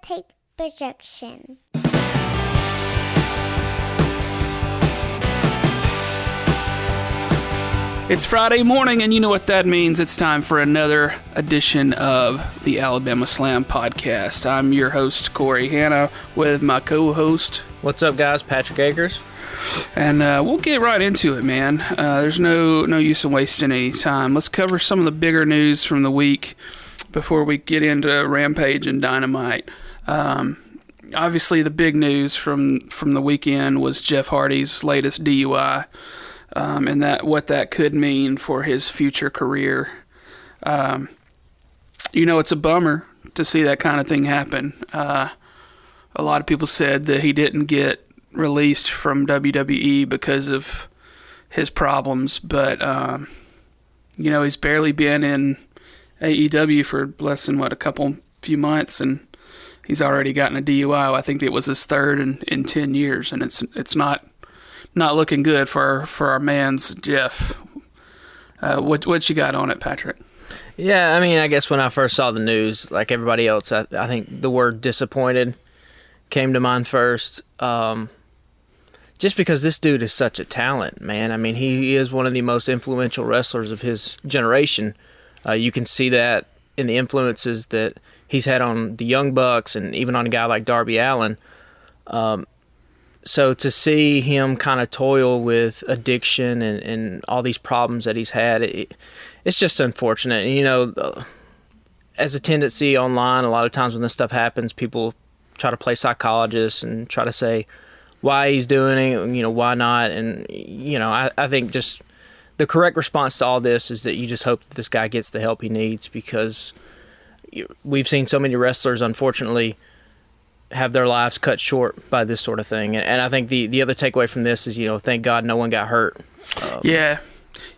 take projection. It's Friday morning, and you know what that means. It's time for another edition of the Alabama Slam podcast. I'm your host, Corey Hanna, with my co-host. What's up, guys? Patrick Akers. And we'll get right into it, man. There's no use in wasting any time. Let's cover some of the bigger news from the week before we get into Rampage and Dynamite. Obviously, the big news from the weekend was Jeff Hardy's latest DUI. And what that could mean for his future career. It's a bummer to see that kind of thing happen. A lot of people said that he didn't get released from WWE because of his problems, but he's barely been in AEW for less than a few months, and he's already gotten a DUI. I think it was his third in 10 years, and it's not looking good for our man's Jeff. What you got on it, Patrick? Yeah, I mean, I guess when I first saw the news, like everybody else, I think the word disappointed came to mind first. Just because this dude is such a talent, man. I mean, he is one of the most influential wrestlers of his generation. You can see that in the influences that he's had on the Young Bucks and even on a guy like Darby Allin. So to see him kind of toil with addiction and all these problems that he's had, it's just unfortunate. And, as a tendency online, a lot of times when this stuff happens, people try to play psychologists and try to say why he's doing it, why not. And, I think just the correct response to all this is that you just hope that this guy gets the help he needs, because we've seen so many wrestlers, unfortunately, have their lives cut short by this sort of thing. And I think the other takeaway from this is, thank God no one got hurt. Yeah,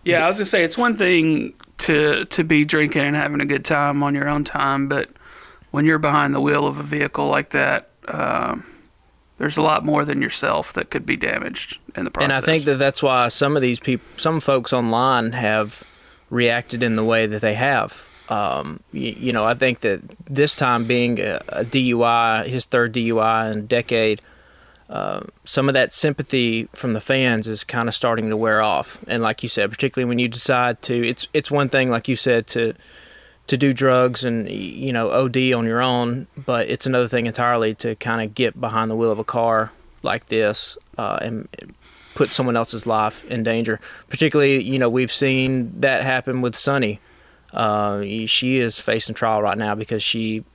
I was going to say, it's one thing to be drinking and having a good time on your own time, but when you're behind the wheel of a vehicle like that, there's a lot more than yourself that could be damaged in the process. And I think that's why some folks online have reacted in the way that they have. I think that this time being a DUI, his third DUI in a decade, some of that sympathy from the fans is kind of starting to wear off. And like you said, particularly when you decide to, it's one thing, like you said, to do drugs and, OD on your own, but it's another thing entirely to kind of get behind the wheel of a car like this, and put someone else's life in danger. Particularly, we've seen that happen with Sunny. She is facing trial right now because she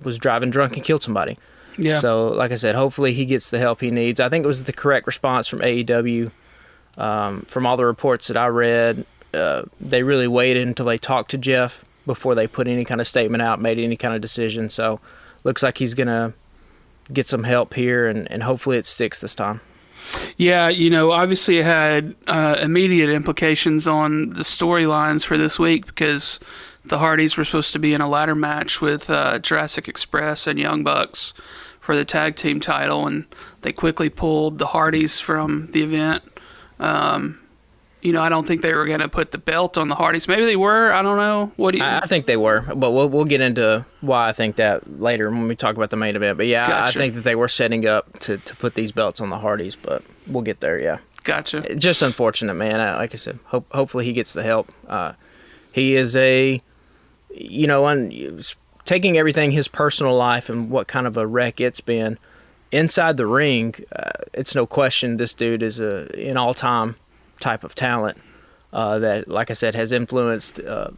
was driving drunk and killed somebody. Yeah. So, like I said, hopefully he gets the help he needs. I think it was the correct response from AEW. From all the reports that I read, they really waited until they talked to Jeff before they put any kind of statement out, made any kind of decision. So, looks like he's going to get some help here, and hopefully it sticks this time. Yeah, obviously it had immediate implications on the storylines for this week, because the Hardys were supposed to be in a ladder match with Jurassic Express and Young Bucks for the tag team title, and they quickly pulled the Hardys from the event. I don't think they were going to put the belt on the Hardys. Maybe they were. I don't know. What do you? I think they were, but we'll get into why I think that later when we talk about the main event. But yeah, Gotcha. I think that they were setting up to put these belts on the Hardys, but we'll get there. Yeah. Gotcha. Just unfortunate, man. Like I said, hopefully he gets the help. He is taking everything, his personal life and what kind of a wreck it's been inside the ring. It's no question this dude is an all-time type of talent that, like I said, has influenced in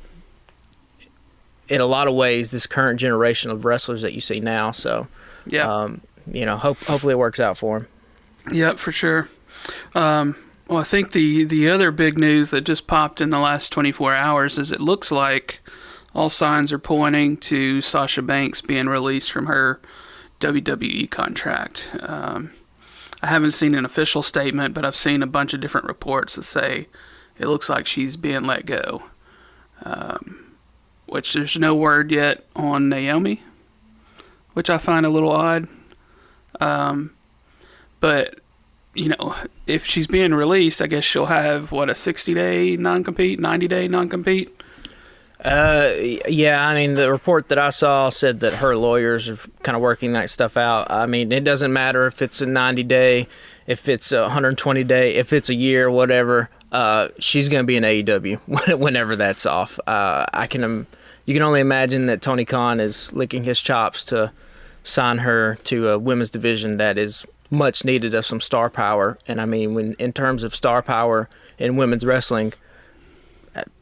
a lot of ways this current generation of wrestlers that you see now. So, yeah, hopefully it works out for him. Yep, for sure. Well, I think the other big news that just popped in the last 24 hours is it looks like all signs are pointing to Sasha Banks being released from her WWE contract. I haven't seen an official statement, but I've seen a bunch of different reports that say it looks like she's being let go. Which there's no word yet on Naomi, which I find a little odd. But, if she's being released, I guess she'll have, a 60-day non-compete, 90-day non-compete? Yeah, I mean, the report that I saw said that her lawyers are kind of working that stuff out. I mean, it doesn't matter if it's a 90-day, if it's a 120-day, if it's a year, whatever. She's going to be in AEW whenever that's off. You can only imagine that Tony Khan is licking his chops to sign her to a women's division that is much needed of some star power. And I mean, when in terms of star power in women's wrestling,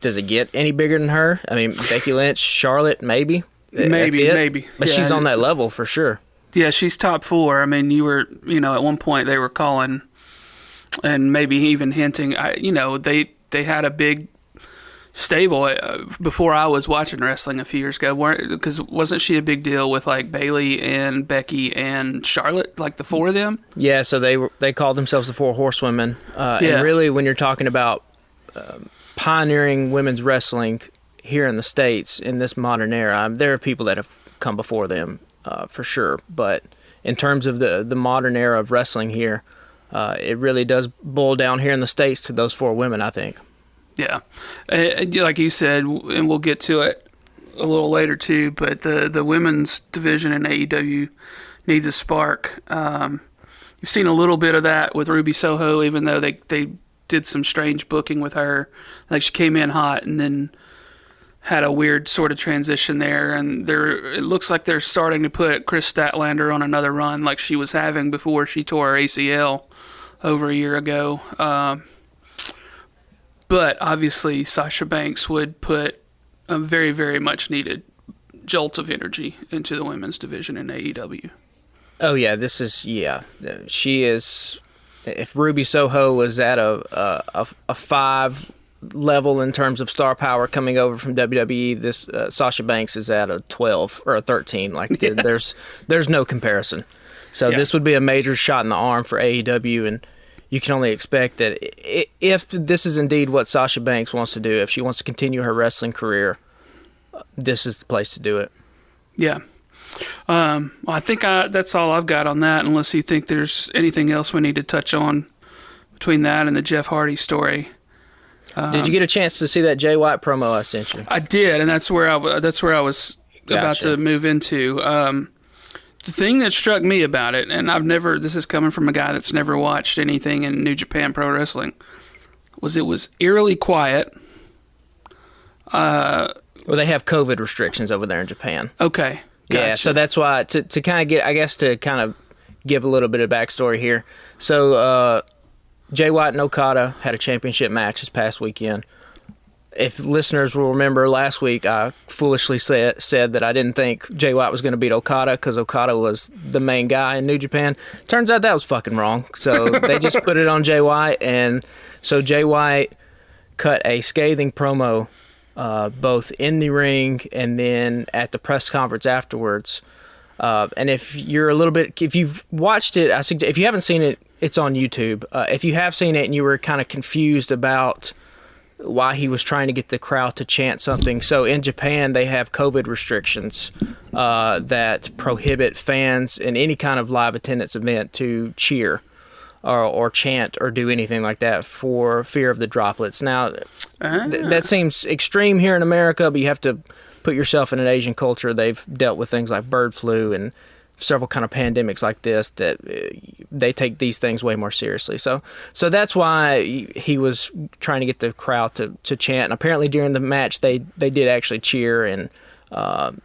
does it get any bigger than her? I mean, Becky Lynch, Charlotte, maybe. Maybe. But she's on that level for sure. Yeah, she's top 4. I mean, at one point they were calling and maybe even hinting, they had a big stable before I was watching wrestling a few years ago. Because wasn't she a big deal with like Bayley and Becky and Charlotte, like the 4 of them? Yeah, so they called themselves the 4 Horsewomen. Yeah. And really, when you're talking about pioneering women's wrestling here in the States in this modern era, there are people that have come before them for sure. But in terms of the modern era of wrestling here, it really does boil down here in the States to those 4 women, I think. Yeah. Like you said, and we'll get to it a little later too, but the women's division in AEW needs a spark. You've seen a little bit of that with Ruby Soho, even though they did some strange booking with her. Like she came in hot and then had a weird sort of transition there, and it looks like they're starting to put Chris Statlander on another run like she was having before she tore her ACL over a year ago. But obviously Sasha Banks would put a very, very much needed jolt of energy into the women's division in AEW. Oh yeah, she is. If Ruby Soho was at a 5 level in terms of star power coming over from WWE, this Sasha Banks is at a 12 or a 13. Like there's no comparison. So this would be a major shot in the arm for AEW, and you can only expect that if this is indeed what Sasha Banks wants to do, if she wants to continue her wrestling career, this is the place to do it. Yeah. Well, I think that's all I've got on that, unless you think there's anything else we need to touch on between that and the Jeff Hardy story. Did you get a chance to see that Jay White promo I sent you? I did, and that's where I was about to move into. The thing that struck me about it, and this is coming from a guy that's never watched anything in New Japan Pro Wrestling, was it was eerily quiet. Well, they have COVID restrictions over there in Japan. Okay. Gotcha. Yeah, so that's why, to kind of get, I guess, to kind of give a little bit of backstory here. So, Jay White and Okada had a championship match this past weekend. If listeners will remember, last week I foolishly said that I didn't think Jay White was going to beat Okada because Okada was the main guy in New Japan. Turns out that was fucking wrong. So they just put it on Jay White, and so Jay White cut a scathing promo both in the ring and then at the press conference afterwards. And if you've watched it, if you haven't seen it, it's on YouTube. If you have seen it and you were kind of confused about why he was trying to get the crowd to chant something. So in Japan, they have COVID restrictions that prohibit fans in any kind of live attendance event to cheer or chant or do anything like that for fear of the droplets. Now, that seems extreme here in America, but you have to put yourself in an Asian culture. They've dealt with things like bird flu and several kind of pandemics like this that they take these things way more seriously. So that's why he was trying to get the crowd to chant. And apparently during the match, they did actually cheer and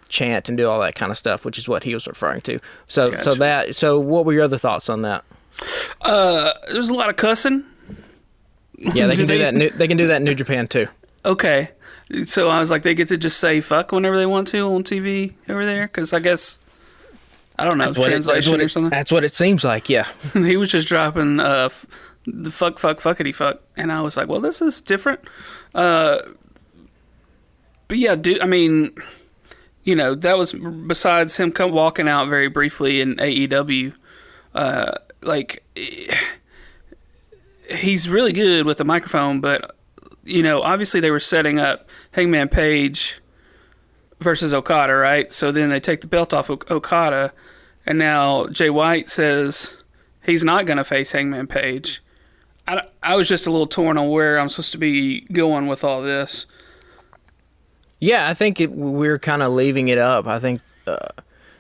chant and do all that kind of stuff, which is what he was referring to. Gotcha. So what were your other thoughts on that? There's a lot of cussing. Yeah, they can do that. They can do that in New Japan too. Okay. So I was like, they get to just say fuck whenever they want to on TV over there? Because I guess, I don't know, translation or something? That's what it seems like, yeah. He was just dropping the fuckity fuck. And I was like, well, this is different. But yeah, I mean, that was besides him walking out very briefly in AEW. He's really good with the microphone, but obviously they were setting up Hangman Page versus Okada, right? So then they take the belt off Okada, and now Jay White says he's not going to face Hangman Page. I was just a little torn on where I'm supposed to be going with all this. Yeah, I think we're kind of leaving it up. I think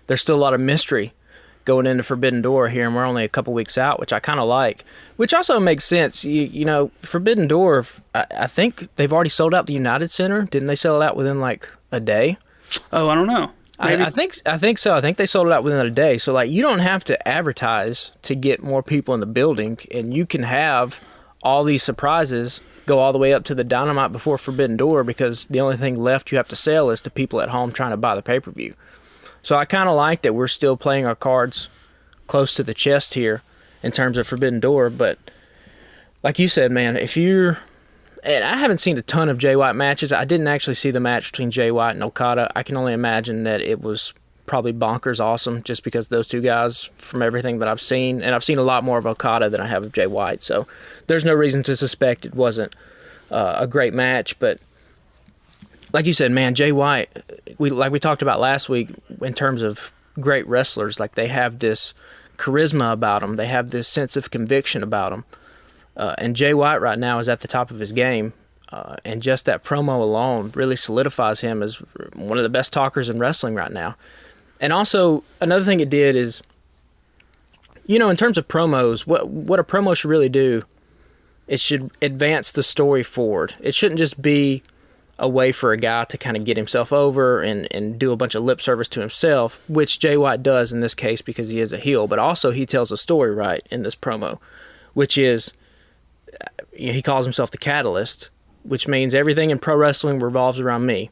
there's still a lot of mystery going into Forbidden Door here, and we're only a couple weeks out, which I kind of like. Which also makes sense. You know, Forbidden Door, I think they've already sold out the United Center. Didn't they sell it out within like a day? Oh, I don't know. I think so. I think they sold it out within a day. So like, you don't have to advertise to get more people in the building, and you can have all these surprises go all the way up to the Dynamite before Forbidden Door, because the only thing left you have to sell is to people at home trying to buy the pay-per-view. So I kind of like that we're still playing our cards close to the chest here in terms of Forbidden Door. But like you said, man, and I haven't seen a ton of Jay White matches. I didn't actually see the match between Jay White and Okada. I can only imagine that it was probably bonkers awesome, just because those two guys, from everything that I've seen, and I've seen a lot more of Okada than I have of Jay White, so there's no reason to suspect it wasn't a great match. But like you said, man, Jay White, like we talked about last week, in terms of great wrestlers, like, they have this charisma about them, they have this sense of conviction about them, and Jay White right now is at the top of his game, and just that promo alone really solidifies him as one of the best talkers in wrestling right now. And also, another thing it did is, you know, in terms of promos, what a promo should really do, it should advance the story forward. It shouldn't just be a way for a guy to kind of get himself over and do a bunch of lip service to himself, which Jay White does in this case because he is a heel, but also he tells a story right in this promo, which is, he calls himself the Catalyst, which means everything in pro wrestling revolves around me.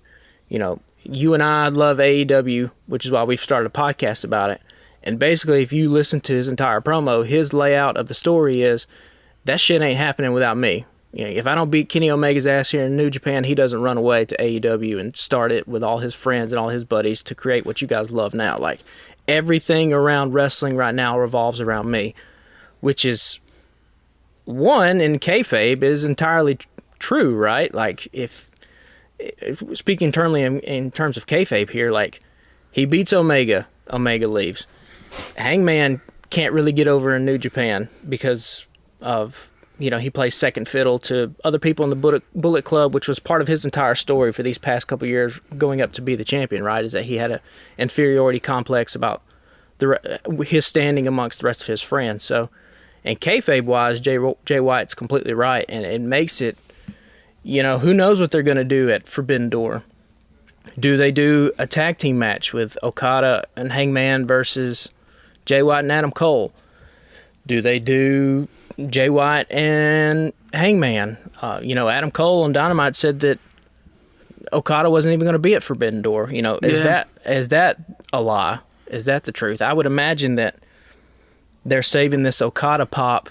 You know, you and I love AEW, which is why we've started a podcast about it. And basically, if you listen to his entire promo, his layout of the story is, that shit ain't happening without me. You know, if I don't beat Kenny Omega's ass here in New Japan, he doesn't run away to AEW and start it with all his friends and all his buddies to create what you guys love now. Like, everything around wrestling right now revolves around me, which is, one, in kayfabe, is entirely true, right? Like, if speaking internally in terms of kayfabe here, like, he beats Omega, Omega leaves. Hangman can't really get over in New Japan because of, you know, he plays second fiddle to other people in the Bullet Club, which was part of his entire story for these past couple years going up to be the champion, right? Is that he had an inferiority complex about his standing amongst the rest of his friends. So, and kayfabe-wise, Jay White's completely right, and it makes it, you know, who knows what they're going to do at Forbidden Door. Do they do a tag team match with Okada and Hangman versus Jay White and Adam Cole? Do they do Jay White and Hangman? You know, Adam Cole on Dynamite said that Okada wasn't even going to be at Forbidden Door. You know, is that a lie? Is that the truth? I would imagine that they're saving this Okada pop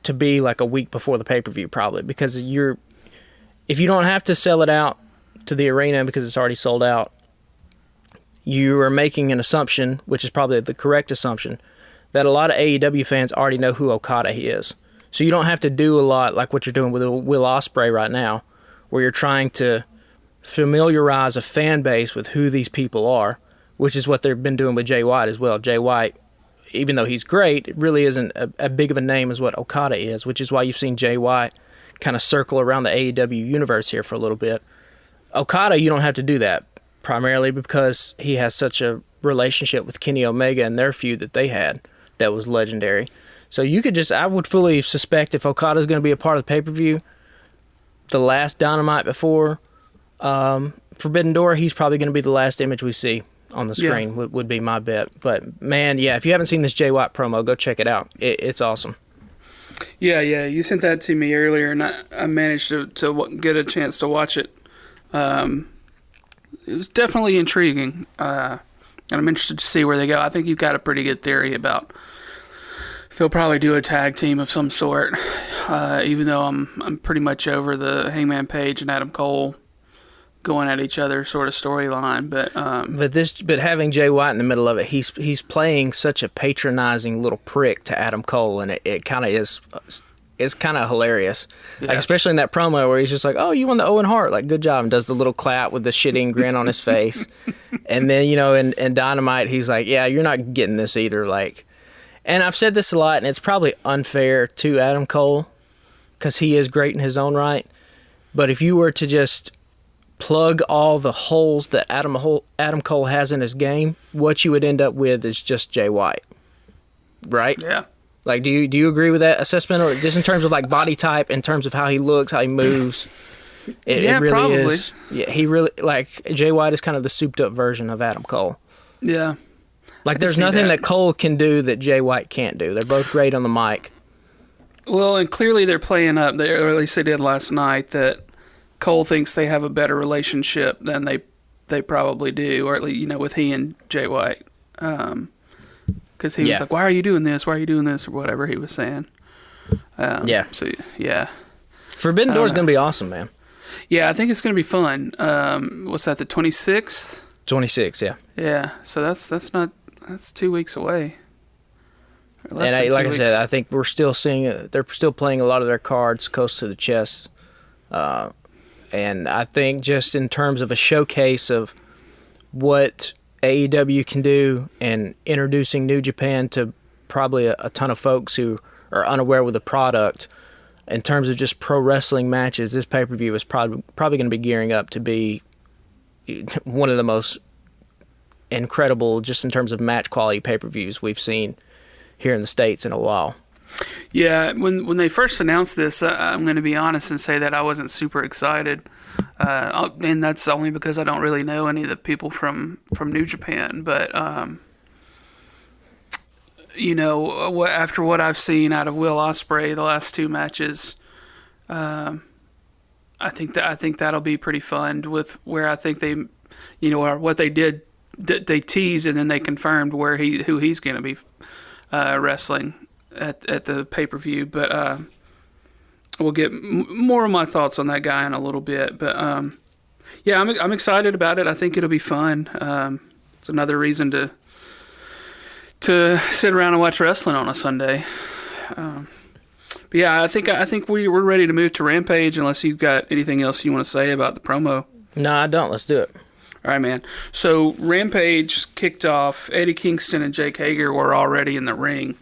to be like a week before the pay-per-view, probably, because if you don't have to sell it out to the arena because it's already sold out, you are making an assumption, which is probably the correct assumption, that a lot of AEW fans already know who Okada is. So you don't have to do a lot like what you're doing with Will Ospreay right now, where you're trying to familiarize a fan base with who these people are, which is what they've been doing with Jay White as well. Jay White, even though he's great, it really isn't a big of a name as what Okada is, which is why you've seen Jay White kind of circle around the AEW universe here for a little bit. Okada, you don't have to do that, primarily because he has such a relationship with Kenny Omega and their feud that they had that was legendary. So you could I would fully suspect if Okada's going to be a part of the pay-per-view, the last Dynamite before Forbidden Door, he's probably going to be the last image we see on the screen, would be my bet. But, man, yeah, if you haven't seen this Jay White promo, go check it out. It's awesome. Yeah, you sent that to me earlier, and I managed to get a chance to watch it. It was definitely intriguing, and I'm interested to see where they go. I think you've got a pretty good theory about they'll probably do a tag team of some sort, even though I'm pretty much over the Hangman Page and Adam Cole going at each other sort of storyline, but having Jay White in the middle of it, he's playing such a patronizing little prick to Adam Cole, and it kind of is. It's kind of hilarious, like, especially in that promo where he's just like, "Oh, you won the Owen Hart, like, good job," and does the little clap with the shitting grin on his face, and then, you know, in Dynamite, he's like, "Yeah, you're not getting this either," like, and I've said this a lot, and it's probably unfair to Adam Cole because he is great in his own right, but if you were to just plug all the holes that Adam Cole has in his game, what you would end up with is just Jay White, right? Yeah. Like, do you agree with that assessment, or just in terms of like body type, in terms of how he looks, how he moves? It really probably. is. Yeah, he really, like, Jay White is kind of the souped up version of Adam Cole. Yeah. Like, there's nothing that Cole can do that Jay White can't do. They're both great on the mic. Well, and clearly they're playing up there, or at least they did last night, that Cole thinks they have a better relationship than they probably do, or at least, with he and Jay White. Because he was like, why are you doing this? Why are you doing this? Or whatever he was saying. So, yeah. Forbidden Door is going to be awesome, man. Yeah, I think it's going to be fun. What's that, the 26th? 26, yeah. Yeah, so that's 2 weeks away. And like I said, I think we're still seeing they're still playing a lot of their cards close to the chest. And I think just in terms of a showcase of what AEW can do and introducing New Japan to probably a ton of folks who are unaware with the product, in terms of just pro wrestling matches, this pay-per-view is probably going to be gearing up to be one of the most incredible, just in terms of match quality pay-per-views we've seen here in the States in a while. Yeah, when they first announced this, I'm going to be honest and say that I wasn't super excited. And that's only because I don't really know any of the people from New Japan. But, after what I've seen out of Will Ospreay the last two matches, I think that'll be pretty fun with where I think they, or what they did, they teased and then they confirmed who he's going to be wrestling at the pay-per-view. But we'll get more of my thoughts on that guy in a little bit. But yeah, I'm excited about it. I think it'll be fun. It's another reason to sit around and watch wrestling on a Sunday. But yeah, I think we're ready to move to Rampage, unless you've got anything else you want to say about the promo. No, I don't. Let's do it. All right, man. So Rampage kicked off. Eddie Kingston and Jake Hager were already in the ring.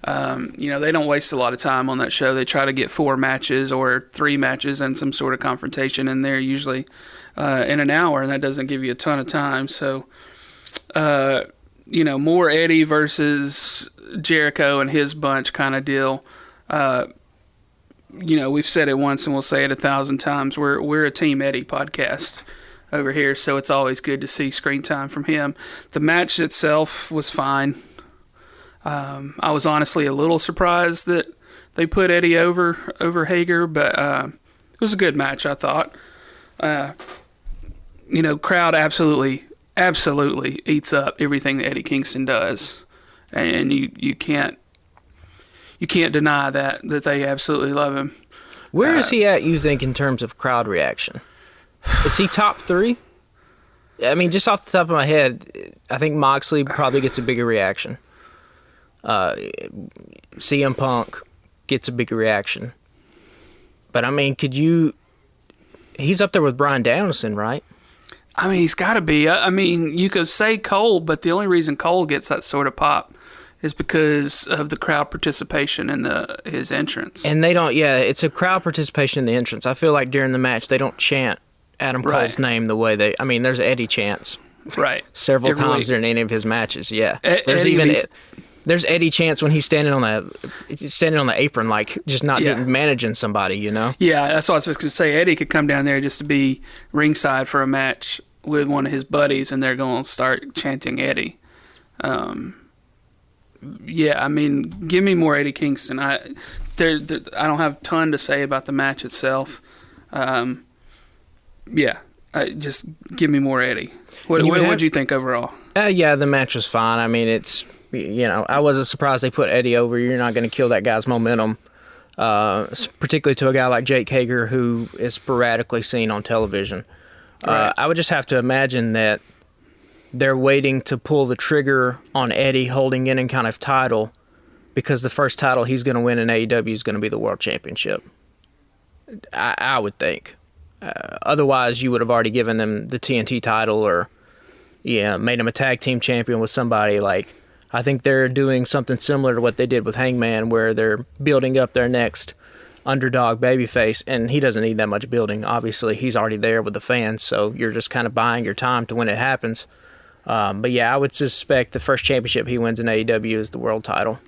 They don't waste a lot of time on that show. They try to get 4 matches or 3 matches and some sort of confrontation in there, usually in an hour, and that doesn't give you a ton of time. So, more Eddie versus Jericho and his bunch kind of deal. We've said it once and we'll say it 1,000 times. We're a Team Eddie podcast over here, so it's always good to see screen time from him. The match itself was fine. I was honestly a little surprised that they put Eddie over Hager, but it was a good match, I thought. Crowd absolutely eats up everything that Eddie Kingston does, and you can't deny that they absolutely love him. Where is he at, you think, in terms of crowd reaction? Is he top 3? I mean, just off the top of my head, I think Moxley probably gets a bigger reaction. CM Punk gets a bigger reaction. But, I mean, he's up there with Bryan Danielson, right? I mean, he's got to be. I mean, you could say Cole, but the only reason Cole gets that sort of pop is because of the crowd participation in his entrance. And they don't, it's a crowd participation in the entrance. I feel like during the match, they don't chant Adam Cole's name the way there's Eddie chants. Right. Several times during any of his matches, yeah. There's Eddie chants when he's standing on the apron, like just not managing somebody, Yeah, that's what I was just going to say. Eddie could come down there just to be ringside for a match with one of his buddies, and they're going to start chanting Eddie. Yeah, I mean, give me more Eddie Kingston. I don't have a ton to say about the match itself. Just give me more Eddie. What did you think overall? The match was fine. I mean, it's, I wasn't surprised they put Eddie over. You're not going to kill that guy's momentum, particularly to a guy like Jake Hager, who is sporadically seen on television. Right. I would just have to imagine that they're waiting to pull the trigger on Eddie holding any kind of title, because the first title he's going to win in AEW is going to be the World Championship. I would think. Otherwise, you would have already given them the TNT title or, made him a tag team champion with somebody. Like, I think they're doing something similar to what they did with Hangman, where they're building up their next underdog babyface, and he doesn't need that much building. Obviously, he's already there with the fans, so you're just kind of buying your time to when it happens. But yeah, I would suspect the first championship he wins in AEW is the world title.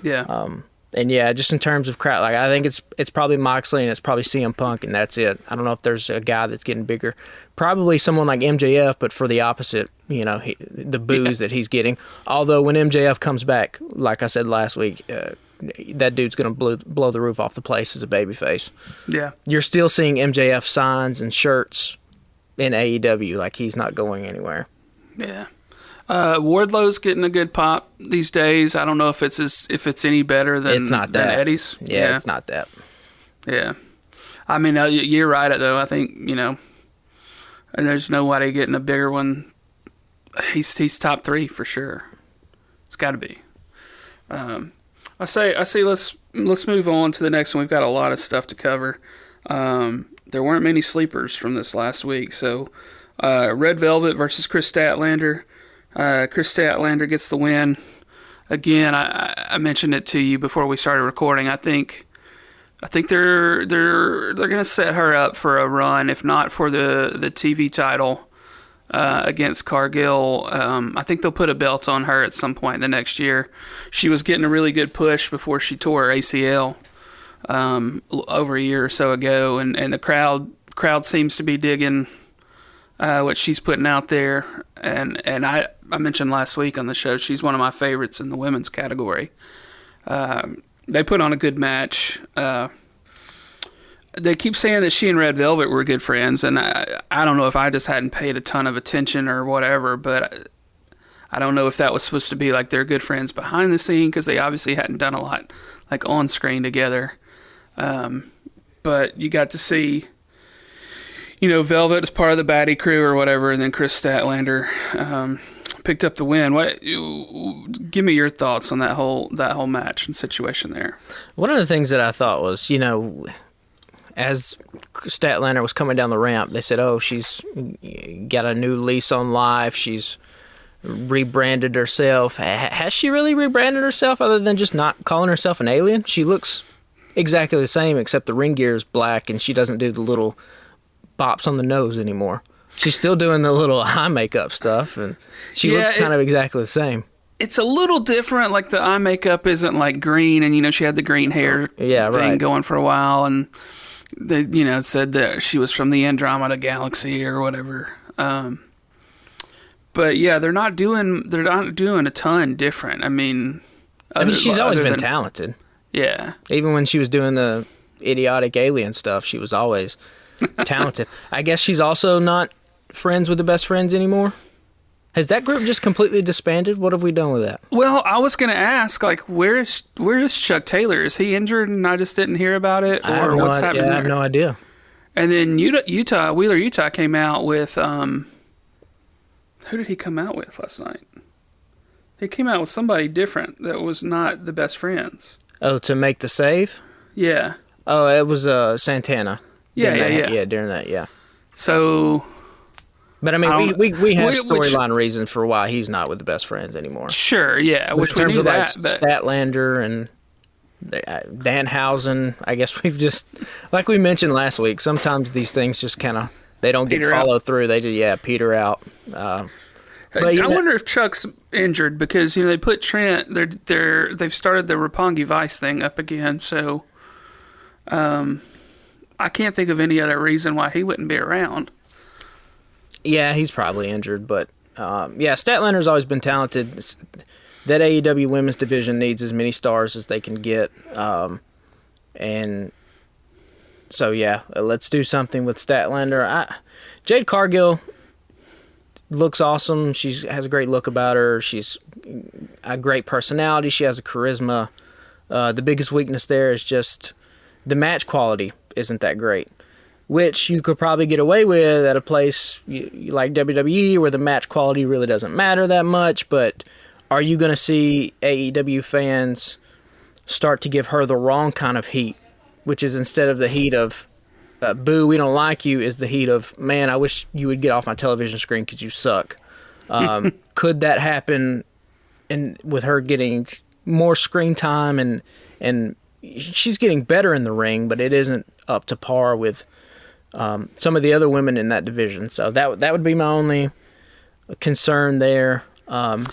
Yeah. And yeah, just in terms of crowd, like I think it's probably Moxley and it's probably CM Punk, and that's it. I don't know if there's a guy that's getting bigger. Probably someone like MJF, but for the opposite, the boos that he's getting. Although when MJF comes back, like I said last week, that dude's gonna blow the roof off the place as a babyface. Yeah. You're still seeing MJF signs and shirts in AEW, like he's not going anywhere. Yeah. Wardlow's getting a good pop these days. I don't know if it's any better than It's not than that. Eddie's. Yeah, it's not that. Yeah. I mean, you're right though. I think and there's nobody getting a bigger one. He's top 3 for sure. It's got to be. I say let's move on to the next one. We've got a lot of stuff to cover. There weren't many sleepers from this last week, so Red Velvet versus Chris Statlander. Chris Statlander gets the win. Again, I mentioned it to you before we started recording. I think they're gonna set her up for a run, if not for the TV title against Cargill. I think they'll put a belt on her at some point in the next year. She was getting a really good push before she tore her ACL over a year or so ago, and the crowd seems to be digging what she's putting out there. And I mentioned last week on the show, she's one of my favorites in the women's category. They put on a good match. They keep saying that she and Red Velvet were good friends, and I don't know if I just hadn't paid a ton of attention or whatever, but I don't know if that was supposed to be like they're good friends behind the scene, because they obviously hadn't done a lot like on screen together. But you got to see, Velvet as part of the baddie crew or whatever, and then Chris Statlander picked up the win. Give me your thoughts on that whole match and situation there. One of the things that I thought was, as Statlander was coming down the ramp, they said, "Oh, she's got a new lease on life. She's rebranded herself." Has she really rebranded herself, other than just not calling herself an alien? She looks exactly the same, except the ring gear is black, and she doesn't do the little bops on the nose anymore. She's still doing the little eye makeup stuff, and she looks kind of exactly the same. It's a little different. Like the eye makeup isn't like green, and she had the green hair thing going for a while, and they said that she was from the Andromeda Galaxy or whatever. But yeah, they're not doing a ton different. I mean, she's always been talented. Yeah. Even when she was doing the idiotic alien stuff, she was always talented. I guess she's also not friends with the Best Friends anymore. Has that group just completely disbanded? What have we done with that? Well, I was going to ask, like, where is Chuck Taylor? Is he injured and I just didn't hear about it, or what's happening there? I have no idea. And then Wheeler Utah came out with who did he come out with last night? He came out with somebody different that was not the Best Friends. Oh, to make the save? Yeah. Oh, it was Santana. Yeah. During that, yeah. So, but I mean, we have storyline reasons for why he's not with the Best Friends anymore. Sure, yeah. Which in terms of like Statlander and Danhausen, I guess we've just, like we mentioned last week, sometimes these things just kind of, they don't get followed through. They just, peter out. I wonder if Chuck's injured, because they put Trent. They've started the Roppongi Vice thing up again. So, I can't think of any other reason why he wouldn't be around. Yeah, he's probably injured, but Statlander's always been talented. That AEW women's division needs as many stars as they can get, and so let's do something with Statlander. Jade Cargill looks awesome. She has a great look about her. She's a great personality. She has a charisma. The biggest weakness there is just the match quality isn't that great, which you could probably get away with at a place like WWE where the match quality really doesn't matter that much. But are you going to see AEW fans start to give her the wrong kind of heat, which is instead of the heat of boo, we don't like you, is the heat of, man, I wish you would get off my television screen because you suck. Could that happen with her getting more screen time and she's getting better in the ring, but it isn't up to par with some of the other women in that division. So that would be my only concern there. I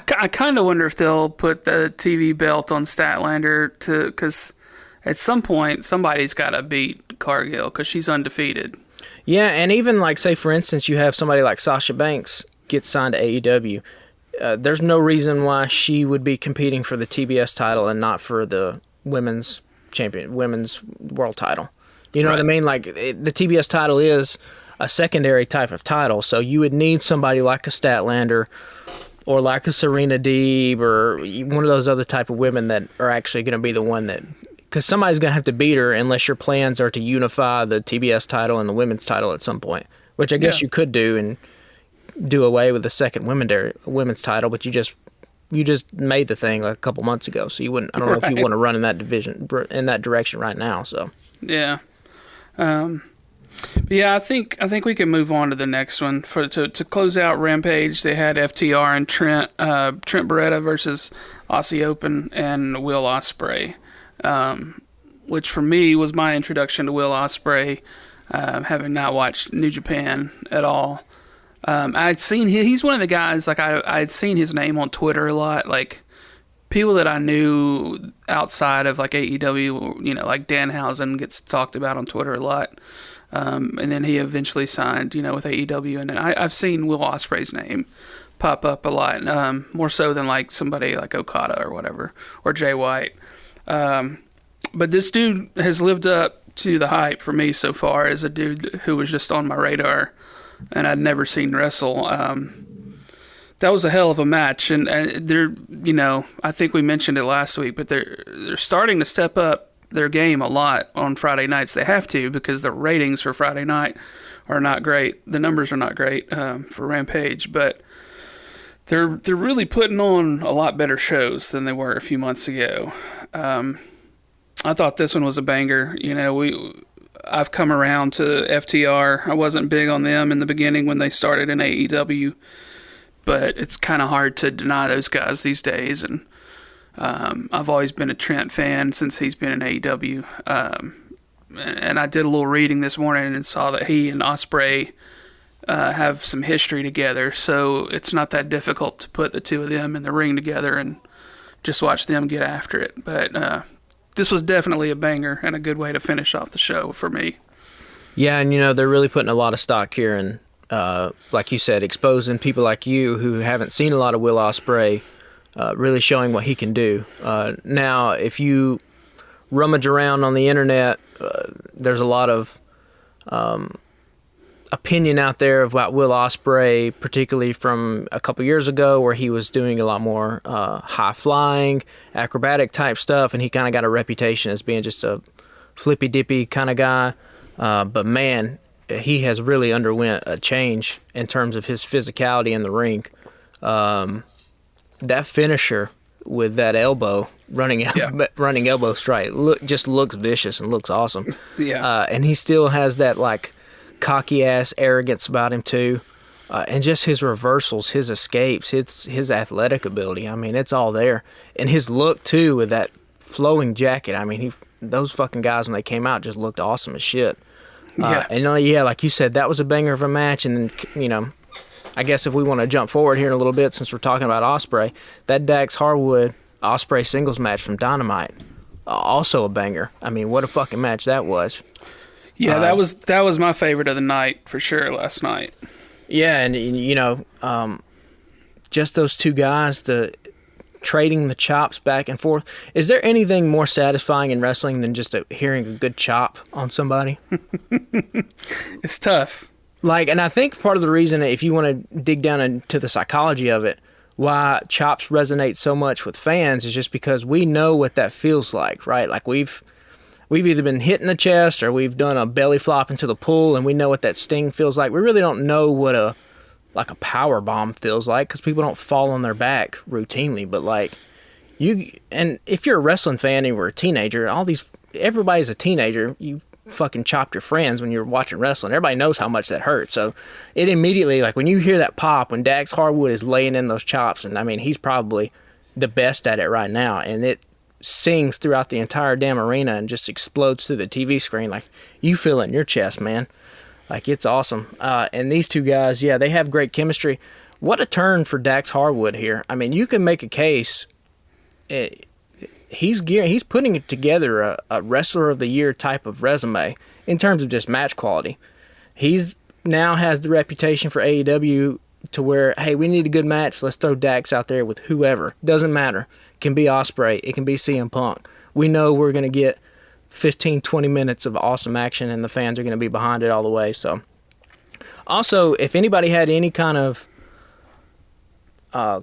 kind of wonder if they'll put the TV belt on Statlander because at some point somebody's got to beat Cargill because she's undefeated. Yeah, and even like, say for instance, you have somebody like Sasha Banks get signed to AEW. There's no reason why she would be competing for the TBS title and not for the women's world title. You know what I mean? Like the TBS title is a secondary type of title, so you would need somebody like a Statlander or like a Serena Deeb or one of those other type of women that are actually going to be the one that, because somebody's going to have to beat her unless your plans are to unify the TBS title and the women's title at some point, which I guess you could do and do away with the second women's title, but you just made the thing like a couple months ago, so you wouldn't. I don't know if you want to run in that direction right now. So yeah. But yeah, I think we can move on to the next one. To close out Rampage, they had FTR and Trent Beretta versus Aussie Open and Will Ospreay, which for me was my introduction to Will Ospreay, having not watched New Japan at all. I'd seen he's one of the guys, like I'd seen his name on Twitter a lot, like people that I knew outside of like AEW, you know, like Danhausen gets talked about on Twitter a lot. And then he eventually signed, you know, with AEW. And then I've seen Will Ospreay's name pop up a lot, more so than like somebody like Okada or whatever, or Jay White. But this dude has lived up to the hype for me so far as a dude who was just on my radar and I'd never seen wrestle. That was a hell of a match. And they're, you know, I think we mentioned it last week, but they're starting to step up their game a lot on Friday nights. They have to, because the ratings for Friday night are not great. The numbers are not great for Rampage, but they're really putting on a lot better shows than they were a few months ago. I thought this one was a banger. You know, I've come around to FTR. I wasn't big on them in the beginning when they started in AEW, but it's kind of hard to deny those guys these days. And I've always been a Trent fan since he's been in AEW. And I did a little reading this morning and saw that he and Ospreay have some history together. So it's not that difficult to put the two of them in the ring together and just watch them get after it. But this was definitely a banger and a good way to finish off the show for me. Yeah, and you know, they're really putting a lot of stock here and, like you said, exposing people like you who haven't seen a lot of Will Ospreay, really showing what he can do. Now, if you rummage around on the internet, there's a lot of opinion out there about Will Ospreay, particularly from a couple years ago, where he was doing a lot more high-flying, acrobatic-type stuff, and he kind of got a reputation as being just a flippy-dippy kind of guy. But man, he has really underwent a change in terms of his physicality in the ring. That finisher with that elbow, running elbow strike, just looks vicious and looks awesome. Yeah. And he still has that like cocky ass arrogance about him too, and just his reversals, his escapes, his athletic ability. I mean, it's all there, and his look too with that flowing jacket. I mean, those fucking guys when they came out just looked awesome as shit. Yeah. And like you said, that was a banger of a match, and you know. I guess if we want to jump forward here in a little bit, since we're talking about Ospreay, that Dax Harwood Ospreay singles match from Dynamite, also a banger. I mean, what a fucking match that was. Yeah, that was my favorite of the night for sure last night. Yeah, and you know, just those two guys, trading the chops back and forth. Is there anything more satisfying in wrestling than just hearing a good chop on somebody? It's tough. Like, and I think part of the reason, if you want to dig down into the psychology of it, why chops resonate so much with fans is just because we know what that feels like, right? Like we've either been hit in the chest or we've done a belly flop into the pool, and we know what that sting feels like. We really don't know what a power bomb feels like because people don't fall on their back routinely. But like and if you're a wrestling fan and you were a teenager, everybody's a teenager. You fucking chopped your friends when you're watching wrestling. Everybody knows how much that hurts. So it immediately, like when you hear that pop, when Dax Harwood is laying in those chops, and I mean, he's probably the best at it right now, and sings throughout the entire damn arena and just explodes through the TV screen. Like, you feel it in your chest, man. Like, it's awesome. And these two guys, yeah, they have great chemistry. What a turn for Dax Harwood here. I mean, you can make a case. He's putting together a Wrestler of the Year type of resume in terms of just match quality. He's now has the reputation for AEW to where, hey, we need a good match. Let's throw Dax out there with whoever. Doesn't matter. It can be Ospreay. It can be CM Punk. We know we're going to get 15, 20 minutes of awesome action, and the fans are going to be behind it all the way. So, also, if anybody had any kind of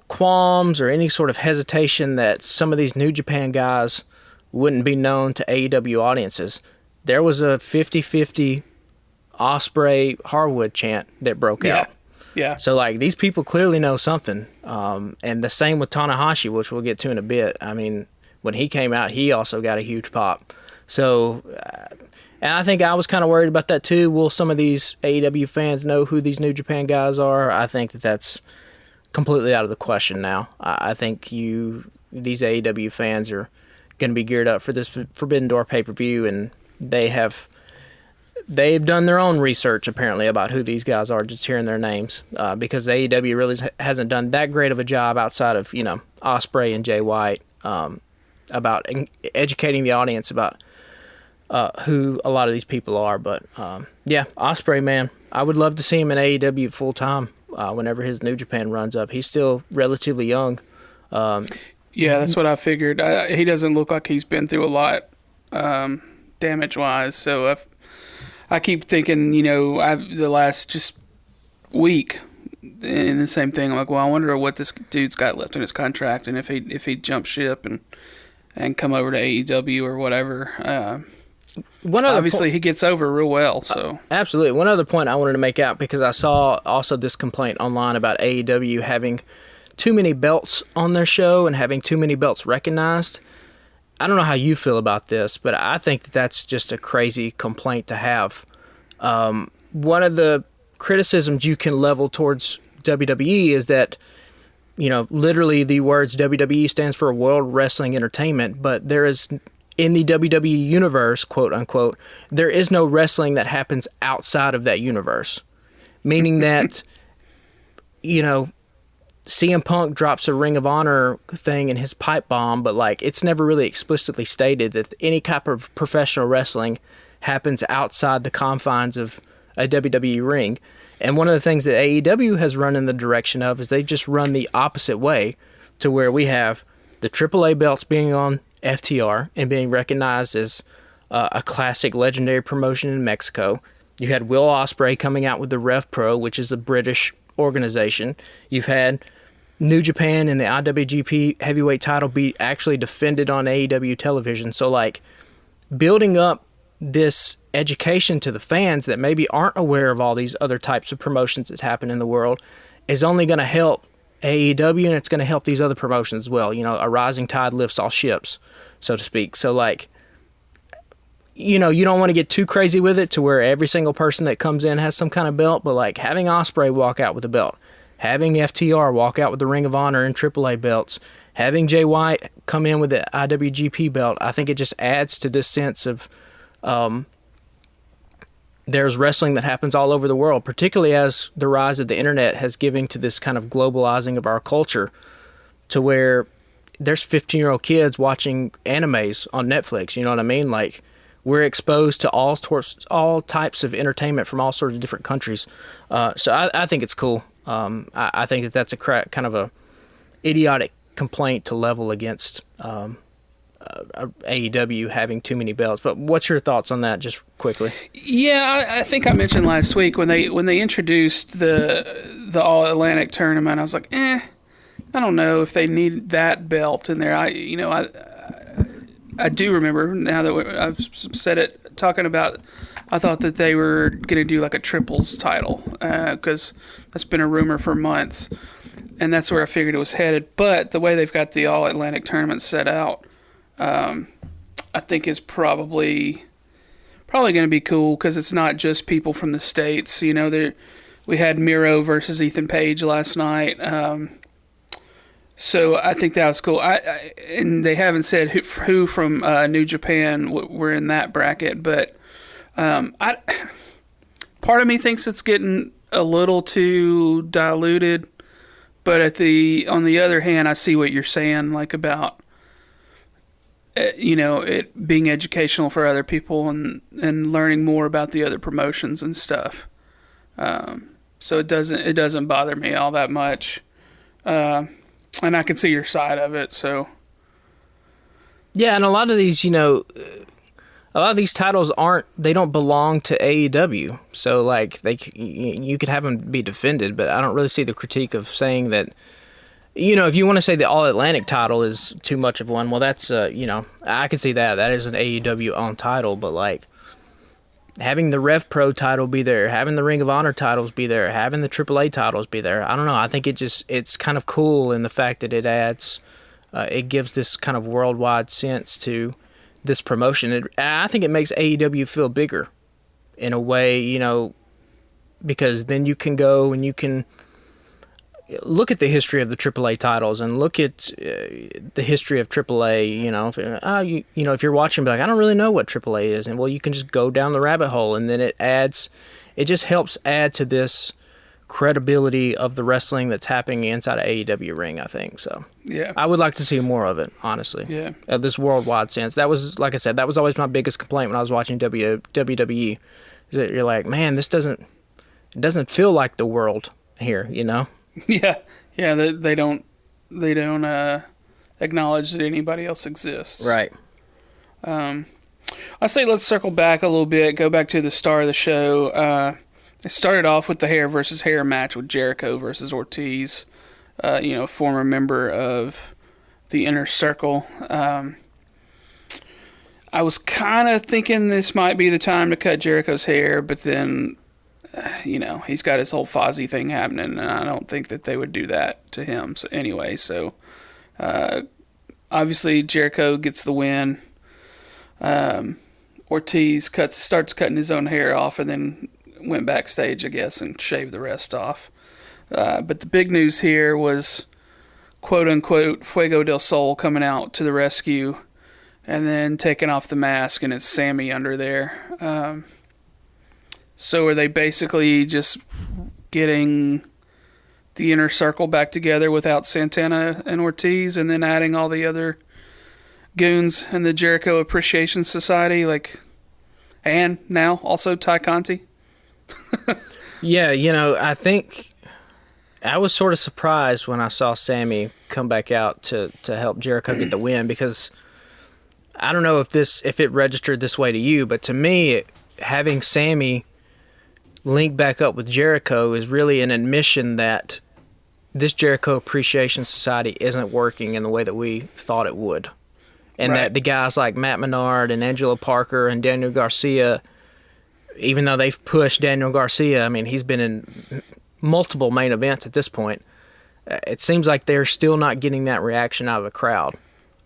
qualms or any sort of hesitation that some of these New Japan guys wouldn't be known to AEW audiences, there was a 50-50 Ospreay Harwood chant that broke out. Yeah. So, like, these people clearly know something. And the same with Tanahashi, which we'll get to in a bit. I mean, when he came out, he also got a huge pop. So, and I think I was kind of worried about that too. Will some of these AEW fans know who these New Japan guys are? I think that's completely out of the question now. I think these AEW fans are going to be geared up for this Forbidden Door pay-per-view, and they've done their own research apparently about who these guys are, just hearing their names, because AEW really hasn't done that great of a job outside of Ospreay and Jay White about educating the audience about who a lot of these people are. But yeah, Ospreay, man, I would love to see him in AEW full time whenever his New Japan runs up. He's still relatively young. Yeah, that's what I figured. He doesn't look like he's been through a lot damage-wise. So I keep thinking, the last just week, and the same thing. I'm like, well, I wonder what this dude's got left in his contract, and if he jump ship and come over to AEW or whatever. Obviously, he gets over real well. So absolutely. One other point I wanted to make out, because I saw also this complaint online about AEW having too many belts on their show and having too many belts recognized. I don't know how you feel about this, but I think that's just a crazy complaint to have. One of the criticisms you can level towards WWE is that, literally the words WWE stands for World Wrestling Entertainment, but there is, in the WWE universe, quote unquote, there is no wrestling that happens outside of that universe. Meaning that, CM Punk drops a Ring of Honor thing in his pipe bomb, but it's never really explicitly stated that any type of professional wrestling happens outside the confines of a WWE ring. And one of the things that AEW has run in the direction of is they just run the opposite way, to where we have the AAA belts being on FTR and being recognized as a classic legendary promotion in Mexico. You had Will Ospreay coming out with the Rev Pro, which is a British organization. You've had New Japan and the IWGP heavyweight title be actually defended on AEW television. So building up this education to the fans that maybe aren't aware of all these other types of promotions that happen in the world is only going to help AEW, and it's going to help these other promotions as well. A rising tide lifts all ships, so to speak. So you don't want to get too crazy with it to where every single person that comes in has some kind of belt, but having Ospreay walk out with a belt, having FTR walk out with the Ring of Honor and AAA belts, having Jay White come in with the IWGP belt, I think it just adds to this sense of there's wrestling that happens all over the world, particularly as the rise of the internet has given to this kind of globalizing of our culture, to where there's 15-year-old kids watching animes on Netflix. You know what I mean? We're exposed to all types of entertainment from all sorts of different countries. So I think it's cool. I think that's a kind of a idiotic complaint to level against AEW having too many belts. But what's your thoughts on that, just quickly? Yeah, I think I mentioned last week when they introduced the All Atlantic tournament, I was like, I don't know if they need that belt in there. I do remember, now that I've said it, talking about, I thought that they were going to do a triples title, because that's been a rumor for months, and that's where I figured it was headed. But the way they've got the All Atlantic tournament set out, I think is probably going to be cool, because it's not just people from the States. We had Miro versus Ethan Page last night. So I think that was cool. And they haven't said who from New Japan were in that bracket, but I part of me thinks it's getting a little too diluted. But on the other hand, I see what you're saying, like about it being educational for other people and learning more about the other promotions and stuff. So it doesn't bother me all that much. And I can see your side of it, so. Yeah, and a lot of these, titles they don't belong to AEW. So, like, you could have them be defended, but I don't really see the critique of saying that, if you want to say the All-Atlantic title is too much of one, well, that's, I can see that. That is an AEW-owned title, but, like, having the Rev Pro title be there, having the Ring of Honor titles be there, having the AAA titles be there, I don't know. I think it's kind of cool in the fact that it adds, it gives this kind of worldwide sense to this promotion. I think it makes AEW feel bigger in a way, because then you can go and you can look at the history of the AAA titles and look at the history of AAA. If you're watching, be like, I don't really know what AAA is, and well, you can just go down the rabbit hole, and then it just helps add to this credibility of the wrestling that's happening inside of AEW ring. I think so. Yeah, I would like to see more of it, honestly. Yeah, this worldwide sense. That was, like I said, that was always my biggest complaint when I was watching WWE. Is that you're like, man, it doesn't feel like the world here, Yeah, they don't acknowledge that anybody else exists. Right. I say let's circle back a little bit, go back to the start of the show. It started off with the hair versus hair match with Jericho versus Ortiz, former member of the Inner Circle. I was kind of thinking this might be the time to cut Jericho's hair, but then he's got his whole Fozzy thing happening, and I don't think that they would do that to him. So anyway, obviously Jericho gets the win. Ortiz starts cutting his own hair off, and then went backstage, I guess, and shaved the rest off. But the big news here was, quote unquote, Fuego del Sol coming out to the rescue, and then taking off the mask, and it's Sammy under there. So are they basically just getting the Inner Circle back together without Santana and Ortiz, and then adding all the other goons in the Jericho Appreciation Society, and now also Ty Conti? Yeah, I think I was sort of surprised when I saw Sammy come back out to help Jericho get the win, because I don't know if it registered this way to you, but to me, having Sammy link back up with Jericho is really an admission that this Jericho Appreciation Society isn't working in the way that we thought it would. And that the guys like Matt Menard and Angelo Parker and Daniel Garcia, even though they've pushed Daniel Garcia, I mean, he's been in multiple main events at this point, it seems like they're still not getting that reaction out of the crowd.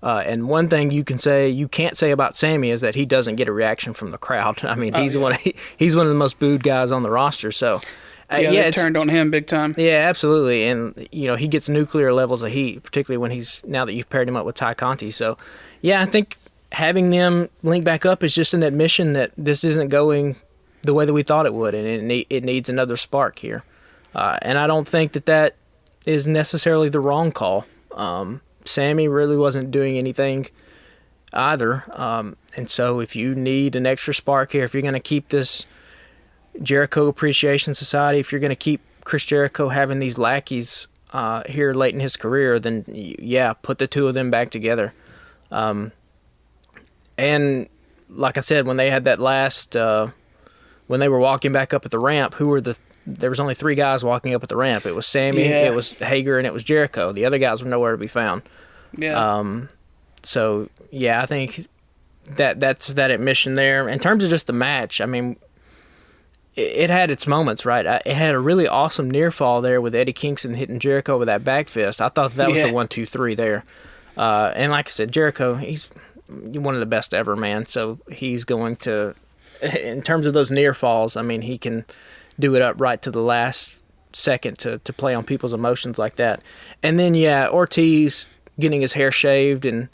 And one thing you can't say about Sammy is that he doesn't get a reaction from the crowd. I mean, he's one of the most booed guys on the roster. So, they turned on him big time. Yeah, absolutely. And he gets nuclear levels of heat, particularly now that you've paired him up with Ty Conti. So, yeah, I think having them link back up is just an admission that this isn't going the way that we thought it would, and it needs another spark here. And I don't think that is necessarily the wrong call. Sammy really wasn't doing anything either. And so if you need an extra spark here, if you're going to keep this Jericho Appreciation Society, if you're going to keep Chris Jericho having these lackeys here late in his career, then put the two of them back together. And like I said, when they had that last, when they were walking back up at the ramp, there was only three guys walking up at the ramp. It was Sammy, it was Hager, and it was Jericho. The other guys were nowhere to be found. Yeah. So, yeah, I think that's that admission there. In terms of just the match, I mean, it had its moments, right? It had a really awesome near fall there with Eddie Kingston hitting Jericho with that back fist. I thought that was the 1-2-3 there. And like I said, Jericho, he's one of the best ever, man. So he's going to, in terms of those near falls, I mean, he can do it up right to the last second to play on people's emotions like that. And then, yeah, Ortiz getting his hair shaved and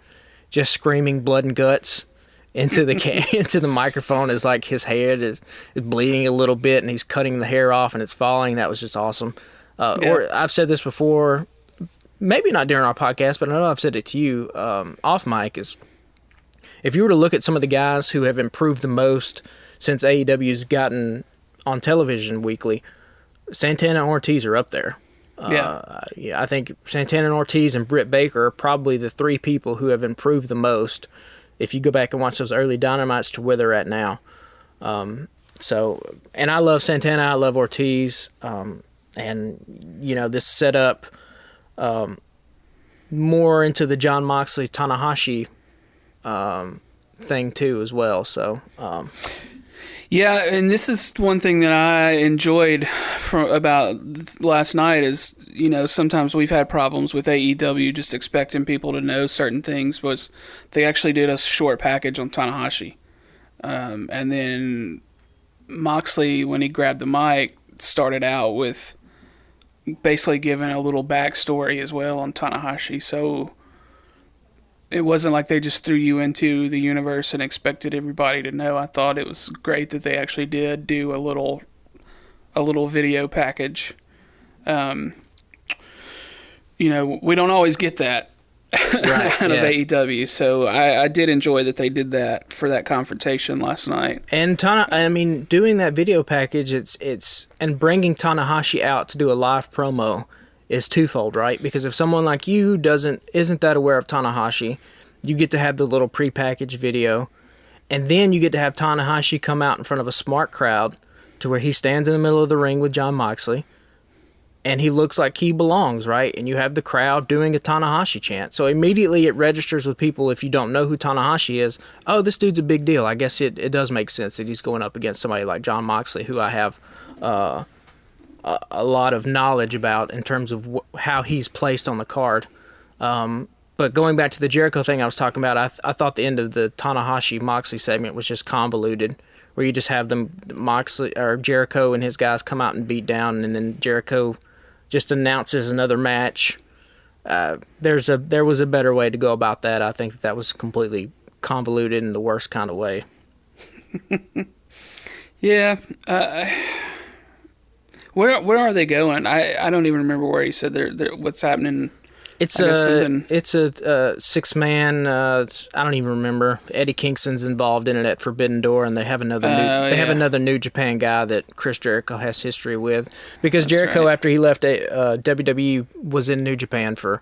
just screaming blood and guts into the into the microphone as like his head is bleeding a little bit and he's cutting the hair off and it's falling. That was just awesome. Or I've said this before, maybe not during our podcast, but I know I've said it to you off mic, is if you were to look at some of the guys who have improved the most since AEW's gotten on television weekly, Santana and Ortiz are up there. I think Santana and Ortiz and Britt Baker are probably the three people who have improved the most if you go back and watch those early Dynamites to where they're at now. And I love Santana, I love Ortiz, and, you know, this set up more into the Jon Moxley Tanahashi thing too as well. So yeah, and this is one thing that I enjoyed about last night is, you know, sometimes we've had problems with AEW just expecting people to know certain things. Was they actually did a short package on Tanahashi, and then Moxley, when he grabbed the mic, started out with basically giving a little backstory as well on Tanahashi. So it wasn't like they just threw you into the universe and expected everybody to know. I thought it was great that they actually did do a little video package. You know, we don't always get that out of AEW, so I did enjoy that they did that for that confrontation last night. And doing that video package, it's and bringing Tanahashi out to do a live promo is twofold, right? Because if someone like you isn't that aware of Tanahashi, you get to have the little prepackaged video, and then you get to have Tanahashi come out in front of a smart crowd to where he stands in the middle of the ring with Jon Moxley, and he looks like he belongs, right? And you have the crowd doing a Tanahashi chant. So immediately it registers with people, if you don't know who Tanahashi is, oh, this dude's a big deal. I guess it does make sense that he's going up against somebody like Jon Moxley, who I have a lot of knowledge about in terms of how he's placed on the card. But going back to the Jericho thing I was talking about, I thought the end of the Tanahashi-Moxley segment was just convoluted, where you just have Jericho and his guys come out and beat down, and then Jericho just announces another match. There was a better way to go about that. I think that was completely convoluted in the worst kind of way. Yeah. Where are they going? I don't even remember where he said they're what's happening. It's a 6-man. I don't even remember. Eddie Kingston's involved in it at Forbidden Door, and they have another New Japan guy that Chris Jericho has history with. Because that's Jericho, right, after he left WWE, was in New Japan for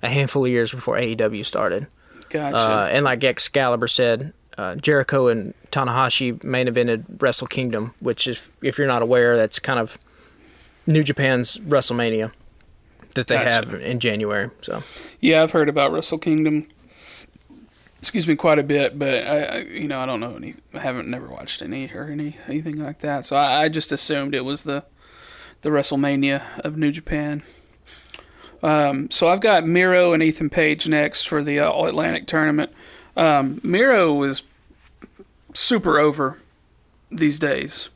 a handful of years before AEW started. Gotcha. And like Excalibur said, Jericho and Tanahashi main evented Wrestle Kingdom, which is, if you're not aware, that's kind of New Japan's WrestleMania that they have in January. So yeah, I've heard about Wrestle Kingdom. Excuse me, quite a bit, but I don't know any. I haven't never watched anything like that. So I just assumed it was the WrestleMania of New Japan. So I've got Miro and Ethan Page next for the All Atlantic tournament. Miro was super over these days.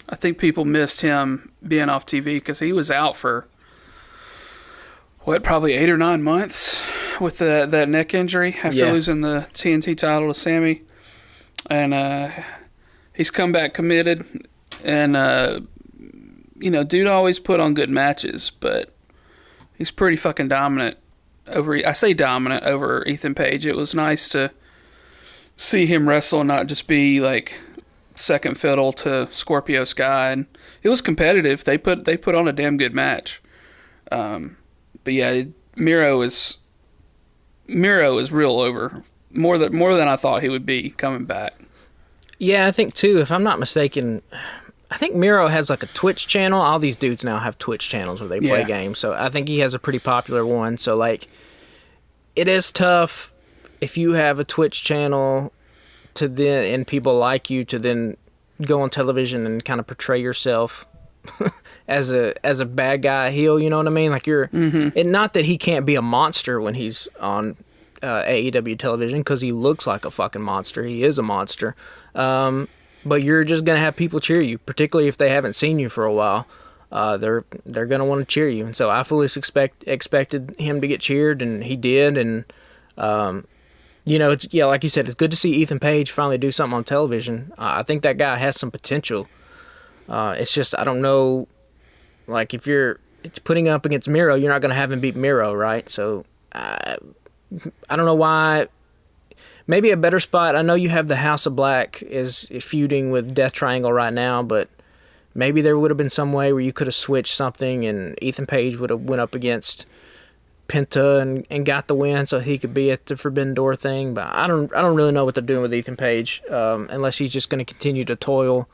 I think people missed him being off TV because he was out for probably 8 or 9 months with that neck injury after losing the TNT title to Sammy, and he's come back committed, and dude always put on good matches, but he's pretty fucking dominant over Ethan Page. It was nice to see him wrestle and not just be like second fiddle to Scorpio Sky, and it was competitive. They put on a damn good match. But yeah, Miro is real over, more than I thought he would be coming back. Yeah, I think too, if I'm not mistaken, I think Miro has like a Twitch channel. All these dudes now have Twitch channels where they play games, so I think he has a pretty popular one. So like, it is tough if you have a Twitch channel and people like you to then go on television and kind of portray yourself as a bad guy heel, you know what I mean? Like and not that he can't be a monster when he's on AEW television, because he looks like a fucking monster. He is a monster. But you're just gonna have people cheer you, particularly if they haven't seen you for a while. they're gonna want to cheer you. And so I fully expected him to get cheered, and he did. And it's like you said, it's good to see Ethan Page finally do something on television. I think that guy has some potential. It's just I don't know, like if you're putting up against Miro, you're not gonna have him beat Miro, right? So I don't know why. Maybe a better spot. I know you have the House of Black is feuding with Death Triangle right now, but maybe there would have been some way where you could have switched something and Ethan Page would have went up against Penta and got the win so he could be at the Forbidden Door thing. But I don't really know what they're doing with Ethan Page, unless he's just going to continue to toil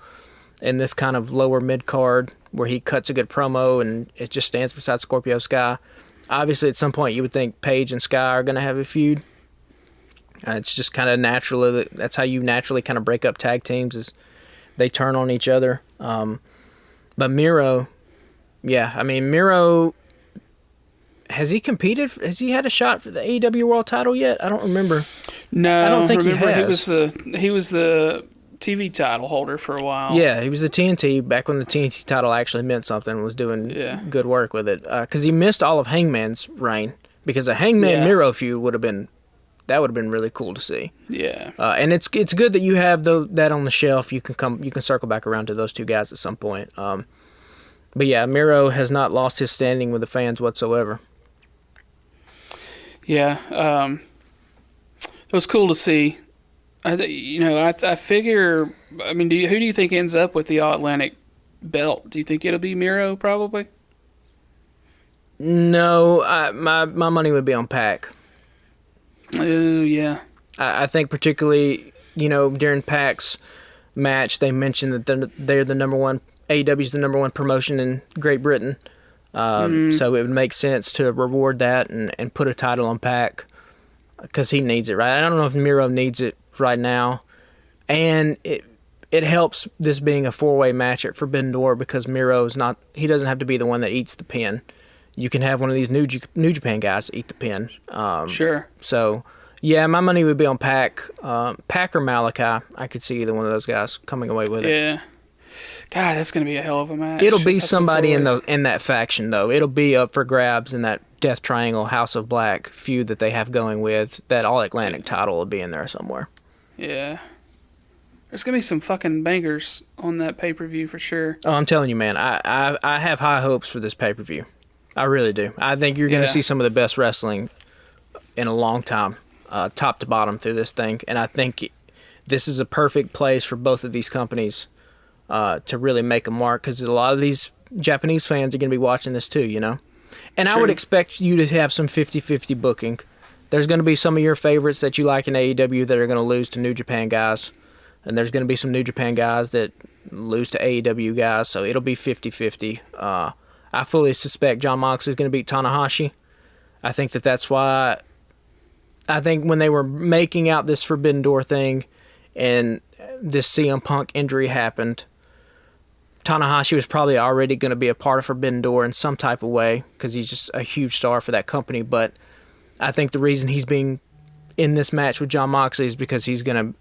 in this kind of lower mid card where he cuts a good promo and it just stands beside Scorpio Sky. Obviously, at some point you would think Page and Sky are going to have a feud. It's just kind of natural. That's how you naturally kind of break up tag teams, is they turn on each other. But Miro, Miro, has he competed? Has he had a shot for the AEW World Title yet? I don't remember. No, I don't think remember he has. He was the TV title holder for a while. Yeah, he was the TNT back when the TNT title actually meant something and was doing good work with it. Because he missed all of Hangman's reign, because a Hangman Miro feud would have been really cool to see. Yeah. And it's good that you have that on the shelf. You can circle back around to those two guys at some point. But yeah, Miro has not lost his standing with the fans whatsoever. Yeah. It was cool to see. I figure. I mean, who do you think ends up with the All Atlantic belt? Do you think it'll be Miro? Probably. No, my money would be on Pac. Oh, yeah. I think particularly, during Pac's match, they mentioned that they're the number one, AEW's the number one promotion in Great Britain. So it would make sense to reward that and put a title on Pac, because he needs it, right? I don't know if Miro needs it right now. And it helps this being a four-way match at Forbidden Door, because Miro's he doesn't have to be the one that eats the pin. You can have one of these New Japan guys eat the pin. Sure. So, yeah, my money would be on Pac. Pac or Malachi. I could see either one of those guys coming away with it. Yeah. God, that's going to be a hell of a match. It'll be somebody in that faction, though. It'll be up for grabs in that Death Triangle, House of Black feud that they have going with. That All Atlantic title will be in there somewhere. Yeah. There's going to be some fucking bangers on that pay-per-view for sure. Oh, I'm telling you, man. I have high hopes for this pay-per-view. I really do. I think you're going to see some of the best wrestling in a long time, top to bottom through this thing. And I think this is a perfect place for both of these companies to really make a mark, because a lot of these Japanese fans are going to be watching this too, And True. I would expect you to have some 50-50 booking. There's going to be some of your favorites that you like in AEW that are going to lose to New Japan guys. And there's going to be some New Japan guys that lose to AEW guys. So it'll be 50-50. I fully suspect Jon Moxley is going to beat Tanahashi. I think that's why. I think when they were making out this Forbidden Door thing and this CM Punk injury happened, Tanahashi was probably already going to be a part of Forbidden Door in some type of way, because he's just a huge star for that company. But I think the reason he's being in this match with Jon Moxley is because he's going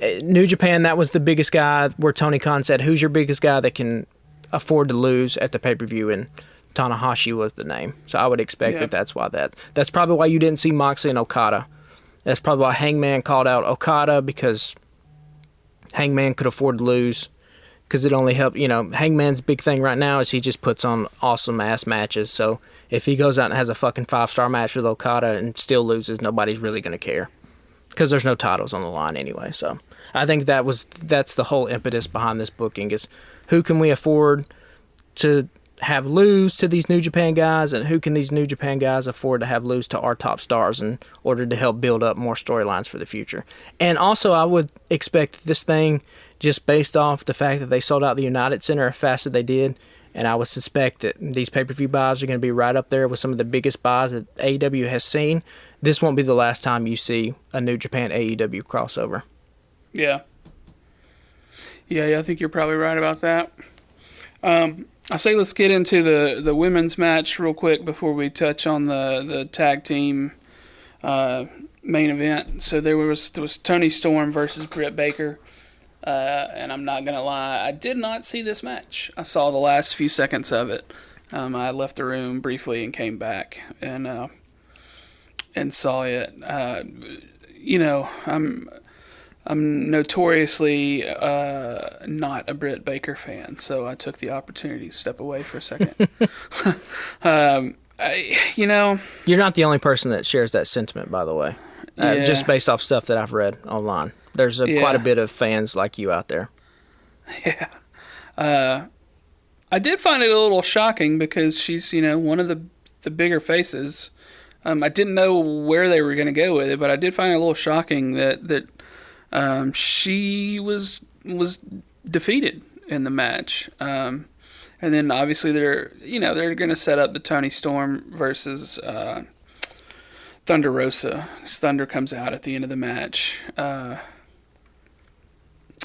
to... New Japan, that was the biggest guy where Tony Khan said, who's your biggest guy that can afford to lose at the pay-per-view, and Tanahashi was the name. So I would expect that's why that's probably why you didn't see Moxley and Okada. That's probably why Hangman called out Okada, because Hangman could afford to lose, because it only helped. Hangman's big thing right now is he just puts on awesome ass matches. So if he goes out and has a fucking 5-star match with Okada and still loses, nobody's really going to care, because there's no titles on the line anyway. So I think that's the whole impetus behind this booking, is who can we afford to have lose to these New Japan guys, and who can these New Japan guys afford to have lose to our top stars in order to help build up more storylines for the future. And also, I would expect this thing, just based off the fact that they sold out the United Center as fast as they did, and I would suspect that these pay-per-view buys are going to be right up there with some of the biggest buys that AEW has seen. This won't be the last time you see a New Japan AEW crossover. Yeah. Yeah, I think you're probably right about that. I say let's get into the women's match real quick before we touch on the tag team main event. So there was Toni Storm versus Britt Baker. And I'm not gonna lie, I did not see this match. I saw the last few seconds of it. I left the room briefly and came back and saw it. I'm notoriously not a Britt Baker fan, so I took the opportunity to step away for a second. You're not the only person that shares that sentiment, by the way. Yeah. Just based off stuff that I've read online. There's quite a bit of fans like you out there. Yeah. I did find it a little shocking because she's, one of the bigger faces. I didn't know where they were going to go with it, but I did find it a little shocking that she was defeated in the match. And then obviously they're going to set up the Toni Storm versus Thunder Rosa. Thunder comes out at the end of the match.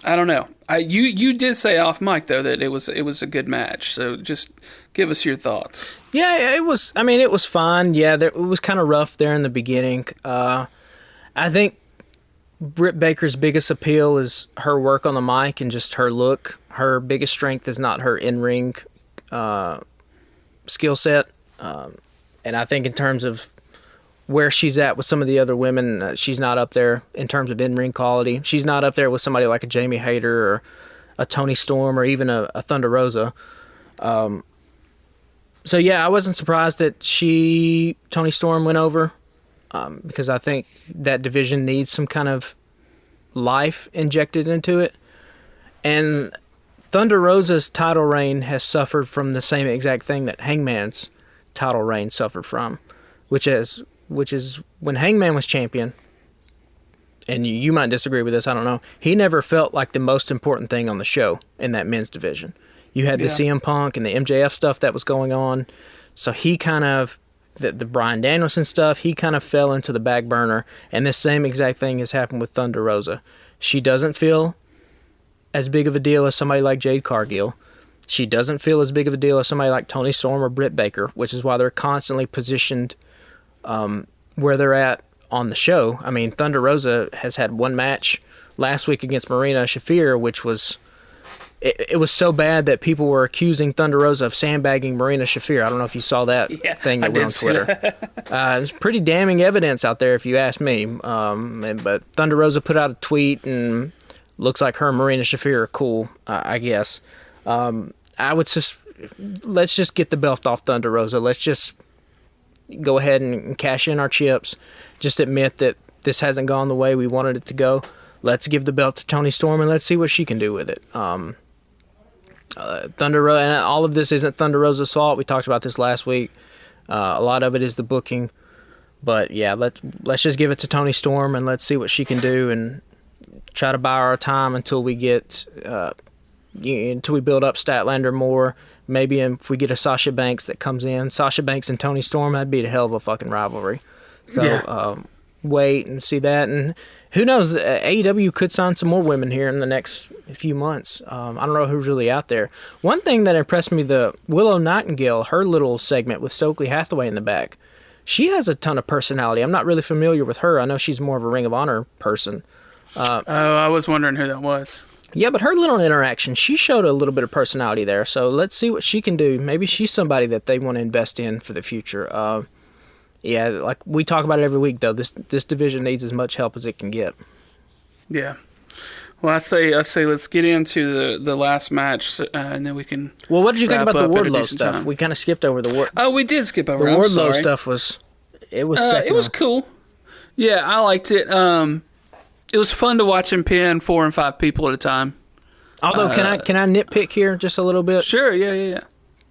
I don't know. You did say off mic though that it was a good match. So just give us your thoughts. Yeah, it was. I mean, it was fine. Yeah, it was kind of rough there in the beginning. I think Britt Baker's biggest appeal is her work on the mic and just her look. Her biggest strength is not her in-ring skill set. And I think in terms of where she's at with some of the other women, she's not up there in terms of in-ring quality. She's not up there with somebody like a Jamie Hayter or a Toni Storm or even a Thunder Rosa. So yeah, I wasn't surprised that Toni Storm went over because I think that division needs some kind of life injected into it. And Thunder Rosa's title reign has suffered from the same exact thing that Hangman's title reign suffered from, which is when Hangman was champion, and you might disagree with this, I don't know, he never felt like the most important thing on the show in that men's division. You had the CM Punk and the MJF stuff that was going on, so he kind of, the Bryan Danielson stuff, he kind of fell into the back burner, and this same exact thing has happened with Thunder Rosa. She doesn't feel as big of a deal as somebody like Jade Cargill. She doesn't feel as big of a deal as somebody like Toni Storm or Britt Baker, which is why they're constantly positioned where they're at on the show. I mean, Thunder Rosa has had one match last week against Marina Shafir, which was it was so bad that people were accusing Thunder Rosa of sandbagging Marina Shafir. I don't know if you saw that thing that went on Twitter. It's pretty damning evidence out there, if you ask me. But Thunder Rosa put out a tweet, and looks like her and Marina Shafir are cool, I guess. Let's just get the belt off Thunder Rosa. Let's just go ahead and cash in our chips. Just admit that this hasn't gone the way we wanted it to go. Let's give the belt to Toni Storm and let's see what she can do with it. Thunder Rosa, and all of this isn't Thunder Rosa's fault. We talked about this last week. A lot of it is the booking, but yeah, let's just give it to Toni Storm and let's see what she can do and try to buy our time until we get until we build up Statlander more. Maybe if we get a Sasha Banks that comes in, Sasha Banks and Toni Storm, that'd be a hell of a fucking rivalry. So wait and see that, and who knows? AEW could sign some more women here in the next few months. I don't know who's really out there. One thing that impressed me, the Willow Nightingale, her little segment with Stokely Hathaway in the back. She has a ton of personality. I'm not really familiar with her. I know she's more of a Ring of Honor person. I was wondering who that was. Yeah, but her little interaction, she showed a little bit of personality there. So let's see what she can do. Maybe she's somebody that they want to invest in for the future. Yeah, like we talk about it every week, though. This division needs as much help as it can get. Yeah. Well, I say let's get into the last match, and then we can. Well, what did you think about the Wardlow stuff? Time. We kind of skipped over the Wardlow. Oh, we did skip over the I'm Wardlow sorry. stuff. Was it was cool. Yeah, I liked it. It was fun to watch him pin 4 and 5 people at a time. Although, can I nitpick here just a little bit? Sure. Yeah.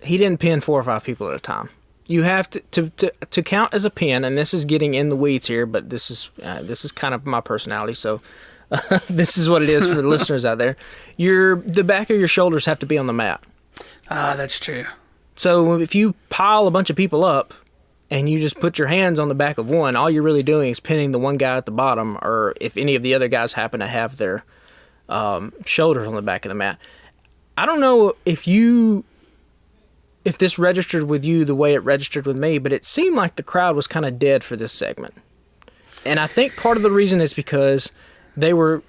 He didn't pin 4 or 5 people at a time. You have to count as a pin, and this is getting in the weeds here, but this is kind of my personality, so this is what it is for the listeners out there. The back of your shoulders have to be on the mat. That's true. So if you pile a bunch of people up and you just put your hands on the back of one, all you're really doing is pinning the one guy at the bottom, or if any of the other guys happen to have their shoulders on the back of the mat. I don't know if this registered with you the way it registered with me, but it seemed like the crowd was kind of dead for this segment. And I think part of the reason is because they were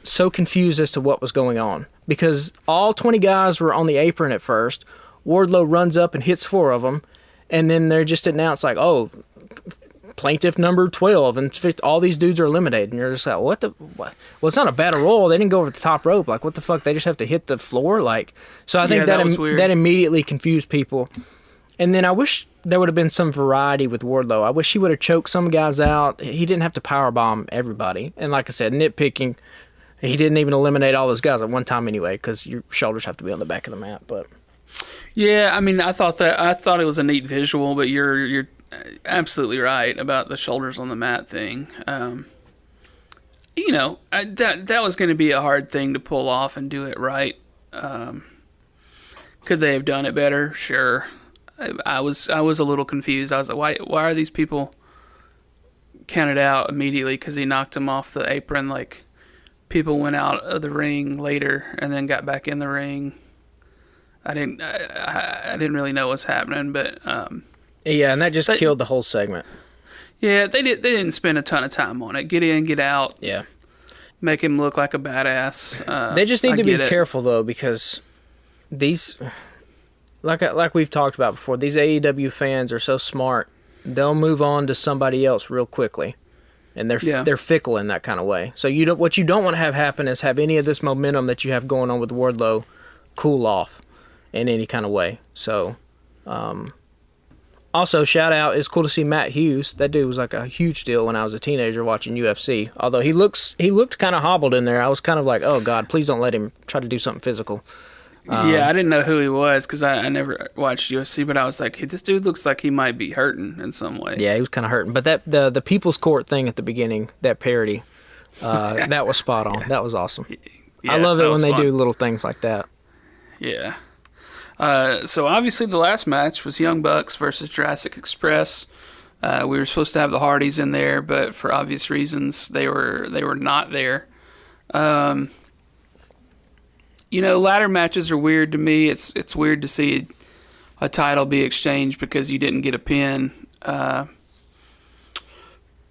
so confused as to what was going on because all 20 guys were on the apron at first. Wardlow runs up and hits 4 of them, and then they're just announced like, oh, plaintiff number 12, and all these dudes are eliminated. And you're just like, what? Well, it's not a battle royal. They didn't go over the top rope. Like, what the fuck? They just have to hit the floor? Like, so I think that was weird. that immediately confused people. And then I wish there would have been some variety with Wardlow. I wish he would have choked some guys out. He didn't have to powerbomb everybody. And like I said, nitpicking, he didn't even eliminate all those guys at one time anyway, because your shoulders have to be on the back of the mat. But yeah, I mean, I thought it was a neat visual, but you're absolutely right about the shoulders on the mat thing. That was going to be a hard thing to pull off and do it right. Could they have done it better? Sure. I was a little confused. I was like, why are these people counted out immediately because he knocked them off the apron? Like, people went out of the ring later and then got back in the ring. I didn't really know what's happening, but yeah, and that just killed the whole segment. Yeah, they didn't spend a ton of time on it. Get in, get out. Yeah, make him look like a badass. They just need to be careful though, because these, like we've talked about before, these AEW fans are so smart. They'll move on to somebody else real quickly, and they're fickle in that kind of way. So what you don't want to have happen is have any of this momentum that you have going on with Wardlow cool off in any kind of way. So, also shout out, it's cool to see Matt Hughes. That dude was like a huge deal when I was a teenager watching UFC. Although he looked kind of hobbled in there. I was kind of like, oh God, please don't let him try to do something physical. Yeah, I didn't know who he was because I never watched UFC, but I was like, hey, this dude looks like he might be hurting in some way. Yeah, he was kind of hurting. But the People's Court thing at the beginning, that parody, that was spot on. That was awesome. Yeah, I love it when they do little things like that. Yeah. So obviously the last match was Young Bucks versus Jurassic Express. We were supposed to have the Hardys in there, but for obvious reasons, they were not there. Ladder matches are weird to me. It's weird to see a title be exchanged because you didn't get a pin.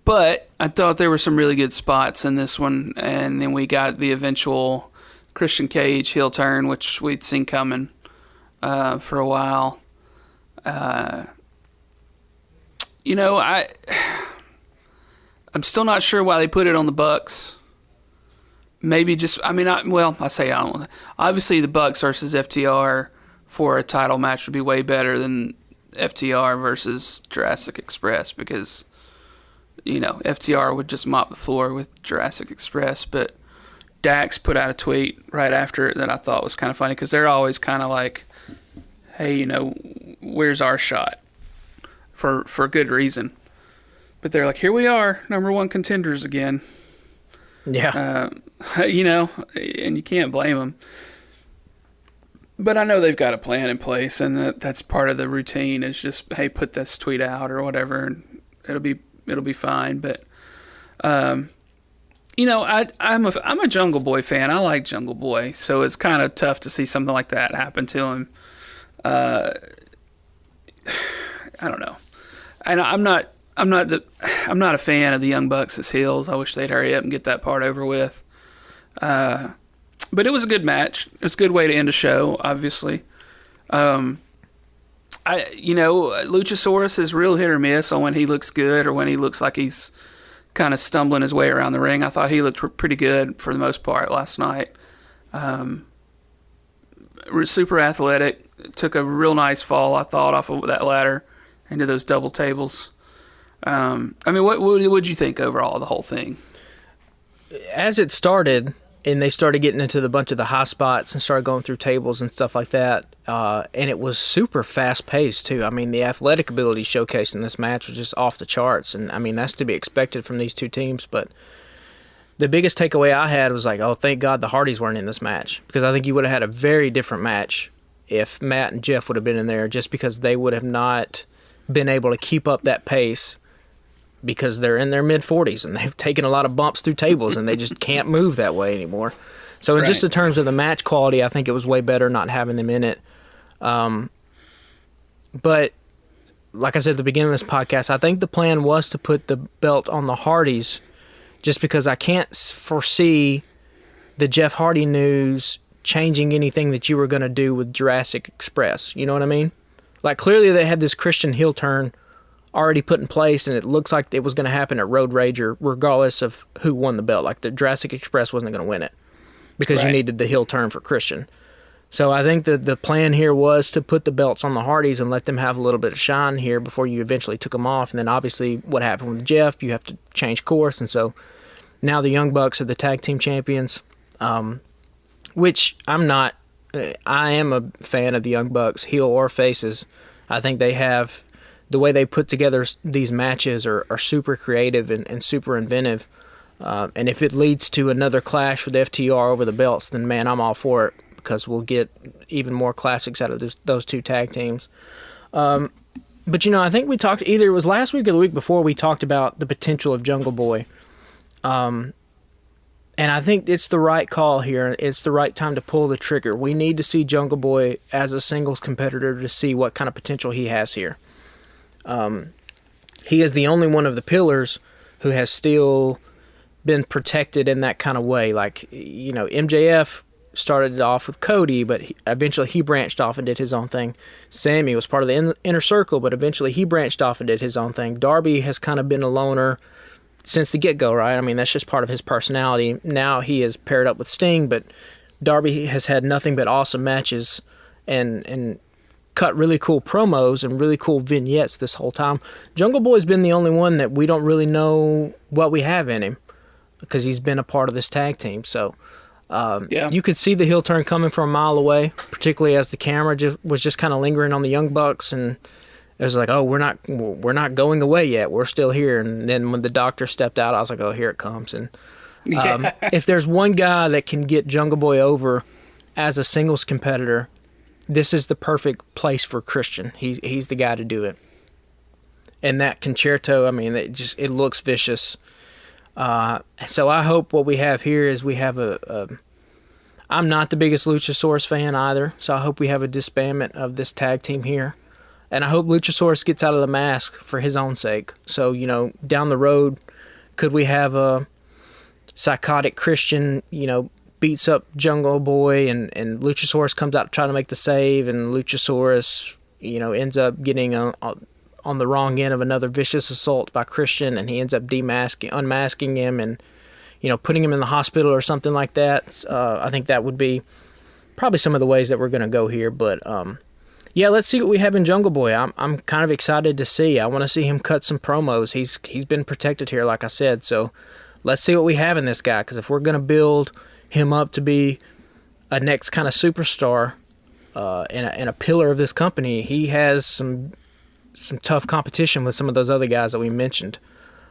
But I thought there were some really good spots in this one, and then we got the eventual Christian Cage heel turn, which we'd seen coming for a while. I'm still not sure why they put it on the Bucks. Maybe just, I don't. Obviously, the Bucks versus FTR for a title match would be way better than FTR versus Jurassic Express because, FTR would just mop the floor with Jurassic Express. But Dax put out a tweet right after it that I thought was kind of funny because they're always kind of like, hey, where's our shot? For good reason. But they're like, here we are, number one contenders again. Yeah. And you can't blame them. But I know they've got a plan in place, and that's part of the routine. Is just, hey, put this tweet out or whatever, and it'll be fine. But, I'm a Jungle Boy fan. I like Jungle Boy, so it's kind of tough to see something like that happen to him. I don't know, and I'm not a fan of the Young Bucks as heels. I wish they'd hurry up and get that part over with. But it was a good match. It was a good way to end a show, obviously. Luchasaurus is real hit or miss on when he looks good or when he looks like he's kind of stumbling his way around the ring. I thought he looked pretty good for the most part last night. Super athletic. Took a real nice fall, I thought, off of that ladder into those double tables. What would you think overall of the whole thing? As it started, and they started getting into the bunch of the high spots and started going through tables and stuff like that, and it was super fast-paced, too. I mean, the athletic ability showcased in this match was just off the charts, and, that's to be expected from these two teams, but the biggest takeaway I had was like, oh, thank God the Hardys weren't in this match, because I think you would have had a very different match if Matt and Jeff would have been in there, just because they would have not been able to keep up that pace because they're in their mid-40s and they've taken a lot of bumps through tables and they just can't move that way anymore. So just in terms of the match quality, I think it was way better not having them in it. But like I said at the beginning of this podcast, I think the plan was to put the belt on the Hardys just because I can't foresee the Jeff Hardy news changing anything that you were going to do with Jurassic Express. You know what I mean? Like, clearly they had this Christian heel turn already put in place, and it looks like it was going to happen at Road Rager regardless of who won the belt. Like, the Jurassic Express wasn't going to win it because you Right. needed the heel turn for Christian. So I think that the plan here was to put the belts on the Hardys and let them have a little bit of shine here before you eventually took them off. And then obviously what happened with Jeff, you have to change course. And so now the Young Bucks are the tag team champions, which I'm not. I am a fan of the Young Bucks, heel or faces. I think they have, the way they put together these matches are super creative and super inventive. And if it leads to another clash with FTR over the belts, then man, I'm all for it, because we'll get even more classics out of those two tag teams. But, I think we talked, either it was last week or the week before, we talked about the potential of Jungle Boy. And I think it's the right call here. It's the right time to pull the trigger. We need to see Jungle Boy as a singles competitor to see what kind of potential he has here. He is the only one of the pillars who has still been protected in that kind of way. Like, MJF started it off with Cody, but eventually he branched off and did his own thing. Sammy was part of the inner circle, but eventually he branched off and did his own thing. Darby has kind of been a loner since the get-go, right? I mean, that's just part of his personality. Now he is paired up with Sting, but Darby has had nothing but awesome matches and cut really cool promos and really cool vignettes this whole time. Jungle Boy's been the only one that we don't really know what we have in him, because he's been a part of this tag team. So you could see the heel turn coming from a mile away, particularly as the camera was just kind of lingering on the Young Bucks, and it was like, oh, we're not going away yet. We're still here. And then when the doctor stepped out, I was like, oh, here it comes. And if there's one guy that can get Jungle Boy over as a singles competitor, this is the perfect place for Christian. He's the guy to do it. And that concerto, I mean, it looks vicious. So I hope what we have here is we have I'm not the biggest Luchasaurus fan either, so I hope we have a disbandment of this tag team here. And I hope Luchasaurus gets out of the mask for his own sake. So, down the road, could we have a psychotic Christian, beats up Jungle Boy, and Luchasaurus comes out to try to make the save, and Luchasaurus, ends up getting on the wrong end of another vicious assault by Christian, and he ends up unmasking him and, putting him in the hospital or something like that. I think that would be probably some of the ways that we're going to go here. But, yeah, let's see what we have in Jungle Boy. I'm kind of excited to see. I want to see him cut some promos. He's been protected here, like I said. So let's see what we have in this guy, because if we're going to build him up to be a next kind of superstar and a pillar of this company, he has some tough competition with some of those other guys that we mentioned.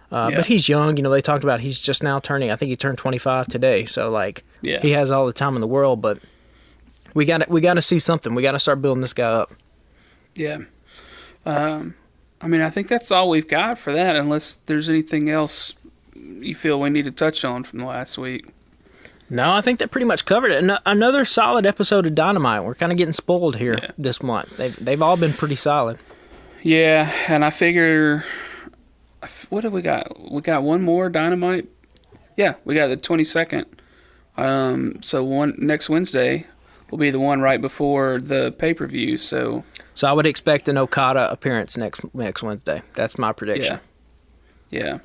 But he's young. They talked about he's just now turning, I think he turned 25 today. So, he has all the time in the world. But we got to see something. We got to start building this guy up. Yeah. I think that's all we've got for that, unless there's anything else you feel we need to touch on from last week. No, I think that pretty much covered it. Another solid episode of Dynamite. We're kind of getting spoiled here this month. They've all been pretty solid. Yeah, and I figure, what have we got? We got one more Dynamite? Yeah, we got the 22nd. So next Wednesday will be the one right before the pay-per-view. So I would expect an Okada appearance next Wednesday. That's my prediction. Yeah.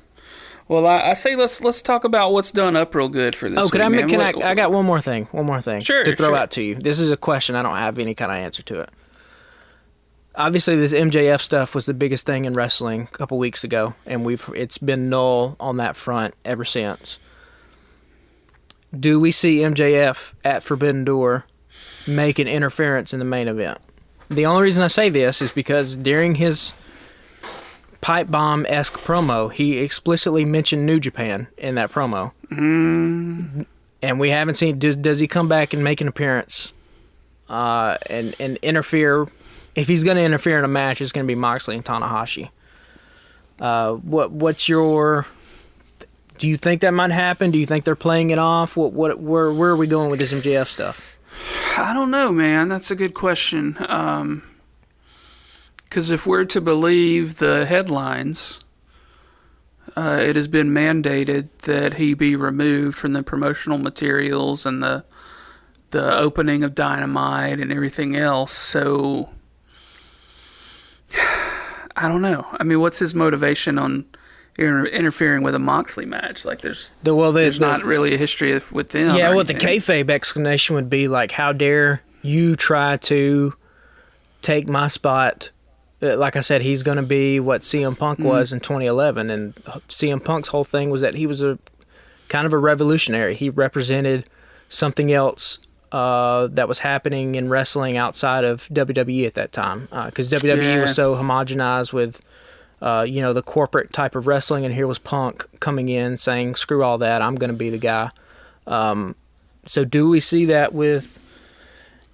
Well, I say let's talk about what's done up real good for this week, man. I got one more thing Sure, to throw out to you. This is a question. I don't have any kind of answer to it. Obviously, this MJF stuff was the biggest thing in wrestling a couple weeks ago, and it's been null on that front ever since. Do we see MJF at Forbidden Door make an interference in the main event? The only reason I say this is because during his pipe bomb-esque promo, he explicitly mentioned New Japan in that promo. And we haven't seen, does he come back and make an appearance and interfere? If he's going to interfere in a match, it's going to be Moxley and Tanahashi. What's your... Do you think that might happen? Do you think they're playing it off? Where are we going with this MJF stuff? I don't know, man. That's a good question. Because if we're to believe the headlines, it has been mandated that he be removed from the promotional materials and the opening of Dynamite and everything else. So I don't know. I mean, what's his motivation on interfering with a Moxley match? Like, there's not really a history with them. Yeah, what the kayfabe explanation would be like, how dare you try to take my spot? Like I said, he's going to be what CM Punk was in 2011, and CM Punk's whole thing was that he was a kind of a revolutionary. He represented something else that was happening in wrestling outside of WWE at that time, because WWE was so homogenized with the corporate type of wrestling, and here was Punk coming in saying, screw all that, I'm going to be the guy. So do we see that with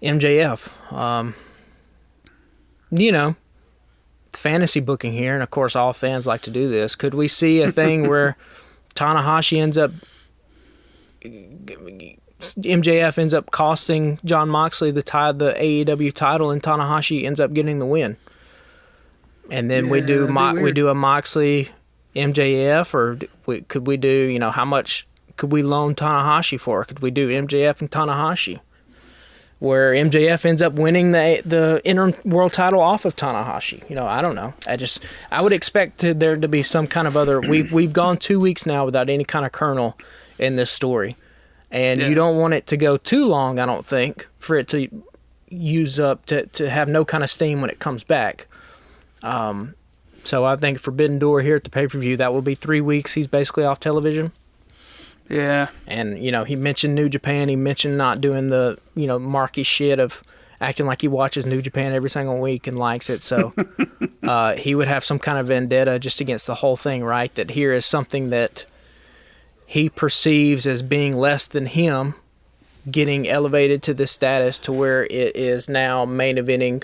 MJF? Fantasy booking here, and of course all fans like to do this. Could we see a thing where MJF ends up costing Jon Moxley the AEW title, and Tanahashi ends up getting the win? And then we do a Moxley MJF, or could we do, how much could we loan Tanahashi for? Could we do MJF and Tanahashi, where MJF ends up winning the interim world title off of Tanahashi? I don't know. I would expect there to be some kind of other. We've gone 2 weeks now without any kind of kernel in this story, and you don't want it to go too long. I don't think, for it to use up to have no kind of steam when it comes back. So I think Forbidden Door here at the pay-per-view, that will be 3 weeks. He's basically off television. Yeah. And, he mentioned New Japan. He mentioned not doing the, marky shit of acting like he watches New Japan every single week and likes it. So he would have some kind of vendetta just against the whole thing, right? That here is something that he perceives as being less than him, getting elevated to this status to where it is now main eventing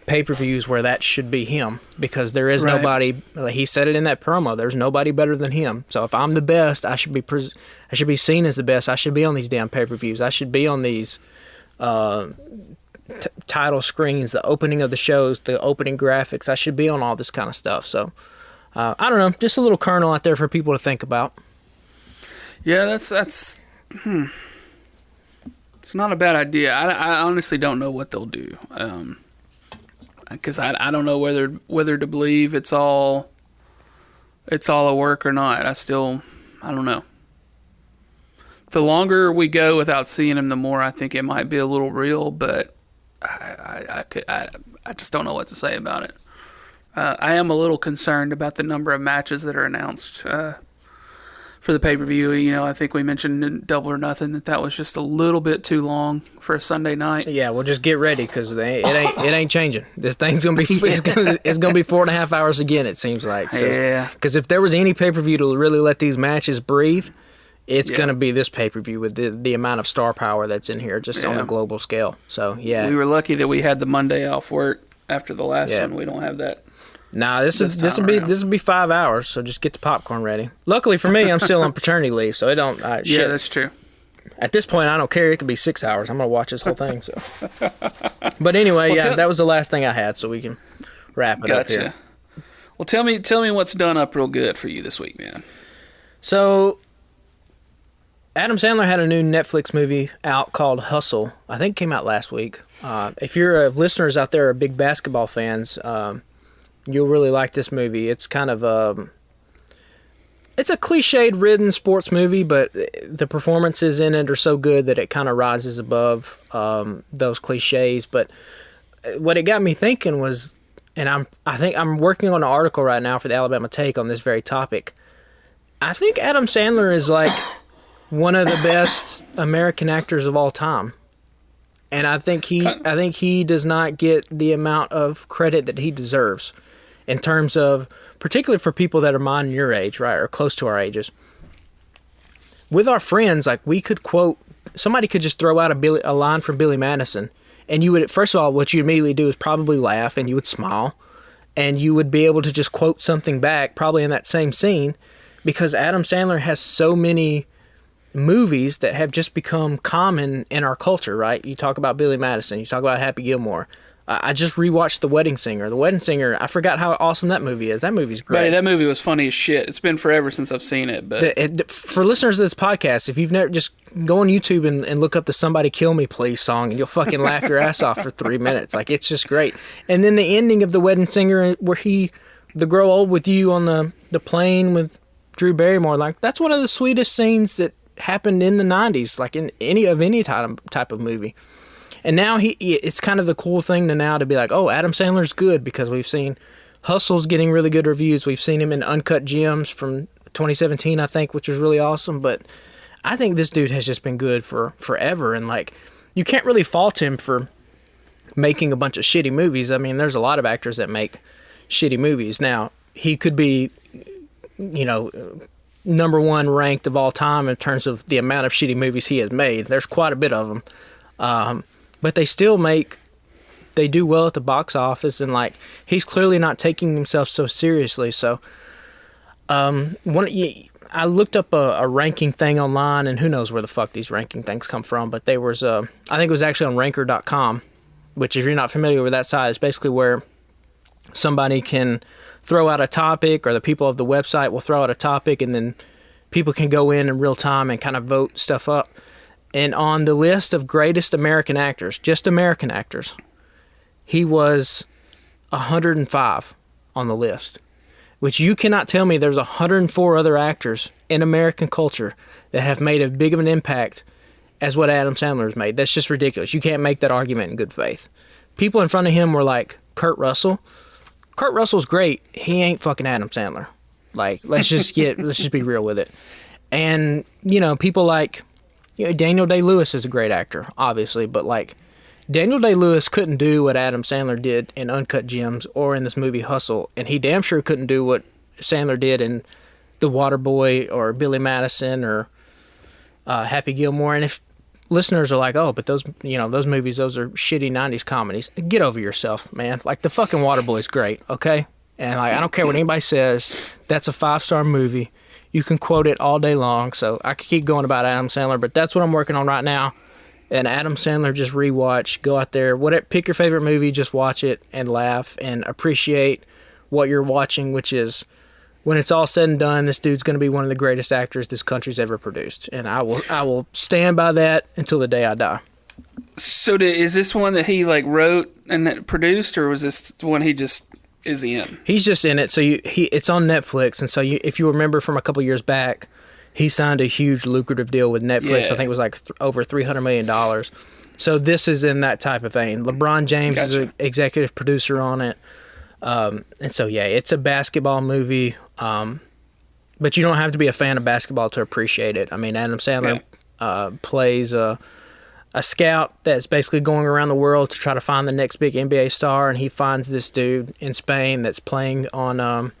pay-per-views where that should be him, because there is nobody. He said it in that promo. There's nobody better than him. So if I'm the best, I should be seen as the best. I should be on these damn pay-per-views. I should be on these title screens, the opening of the shows, the opening graphics. I should be on all this kind of stuff. So I don't know, just a little kernel out there for people to think about. Yeah, that's it's not a bad idea. I honestly don't know what they'll do. Because I don't know whether to believe it's all a work or not. I don't know. The longer we go without seeing him, the more I think it might be a little real. But I just don't know what to say about it. I am a little concerned about the number of matches that are announced for the pay-per-view. I think we mentioned in Double or Nothing that was just a little bit too long for a Sunday night. Yeah, well, just get ready, because it ain't changing. This thing's gonna be it's gonna be 4.5 hours again. It seems like. So, yeah. Because if there was any pay-per-view to really let these matches breathe, it's gonna be this pay-per-view with the amount of star power that's in here, just on a global scale. So yeah, we were lucky that we had the Monday off work after the last one. We don't have that. Nah, this will be 5 hours, so just get the popcorn ready. Luckily for me, I'm still on paternity leave, so it don't. Shit. Yeah, that's true. At this point, I don't care. It could be 6 hours. I'm gonna watch this whole thing. So, but anyway, that was the last thing I had, so we can wrap it up here. Well, tell me what's done up real good for you this week, man. So, Adam Sandler had a new Netflix movie out called Hustle. I think it came out last week. If your listeners out there are big basketball fans, you'll really like this movie. It's kind of it's a cliched-ridden sports movie, but the performances in it are so good that it kind of rises above those cliches. But what it got me thinking was, and I think I'm working on an article right now for the Alabama Take on this very topic. I think Adam Sandler is like one of the best American actors of all time. And I think he does not get the amount of credit that he deserves, in terms of, particularly for people that are mine and your age, right, or close to our ages. With our friends, like, we could quote, somebody could just throw out a line from Billy Madison, and you would, first of all, what you immediately do is probably laugh, and you would smile, and you would be able to just quote something back, probably in that same scene, because Adam Sandler has so many movies that have just become common in our culture, right? You talk about Billy Madison, you talk about Happy Gilmore, I just rewatched The Wedding Singer. The Wedding Singer, I forgot how awesome that movie is. That movie's great. Buddy, that movie was funny as shit. It's been forever since I've seen it, but For listeners of this podcast, if you've never, just go on YouTube and look up the Somebody Kill Me Please song, and you'll fucking laugh your ass off for 3 minutes. Like, it's just great. And then the ending of The Wedding Singer, where the Grow Old With You on the plane with Drew Barrymore, like, that's one of the sweetest scenes that happened in the 90s, like in any type of movie. And now it's kind of the cool thing to be like, oh, Adam Sandler's good, because we've seen Hustle's getting really good reviews. We've seen him in Uncut Gems from 2017, I think, which was really awesome. But I think this dude has just been good for forever. And, like, you can't really fault him for making a bunch of shitty movies. I mean, there's a lot of actors that make shitty movies. Now, he could be, number one ranked of all time in terms of the amount of shitty movies he has made. There's quite a bit of them. But they still they do well at the box office, and, like, he's clearly not taking himself so seriously. So, I looked up a ranking thing online, and who knows where the fuck these ranking things come from, but there was I think it was actually on ranker.com, which, if you're not familiar with that site, is basically where somebody can throw out a topic, or the people of the website will throw out a topic, and then people can go in real time and kind of vote stuff up. And on the list of greatest American actors, just American actors, he was 105 on the list, which you cannot tell me there's 104 other actors in American culture that have made as big of an impact as what Adam Sandler has made. That's just ridiculous. You can't make that argument in good faith. People in front of him were like Kurt Russell. Kurt Russell's great. He ain't fucking Adam Sandler. Like, let's just be real with it. And, people like, Daniel Day-Lewis is a great actor, obviously, but, like, Daniel Day-Lewis couldn't do what Adam Sandler did in Uncut Gems or in this movie Hustle, and he damn sure couldn't do what Sandler did in The Waterboy or Billy Madison or Happy Gilmore. And if listeners are like, oh, but those movies, those are shitty 90s comedies, get over yourself, man. Like, the fucking Waterboy's great, okay? And, like, I don't care what anybody says, that's a 5-star movie. You can quote it all day long, so I could keep going about Adam Sandler, but that's what I'm working on right now. And Adam Sandler, just rewatch, go out there, pick your favorite movie, just watch it and laugh and appreciate what you're watching, which is, when it's all said and done, this dude's going to be one of the greatest actors this country's ever produced. And I will stand by that until the day I die. So is this one that he, like, wrote and that produced, or was this one he just is in? He's just in it. So it's on Netflix, and so if you remember from a couple years back, he signed a huge lucrative deal with Netflix. Yeah. I think it was like over $300 million. So this is in that type of vein. LeBron James is an executive producer on it. And so, yeah, it's a basketball movie. But you don't have to be a fan of basketball to appreciate it. I mean, Adam Sandler plays a scout that's basically going around the world to try to find the next big NBA star, and he finds this dude in Spain that's playing on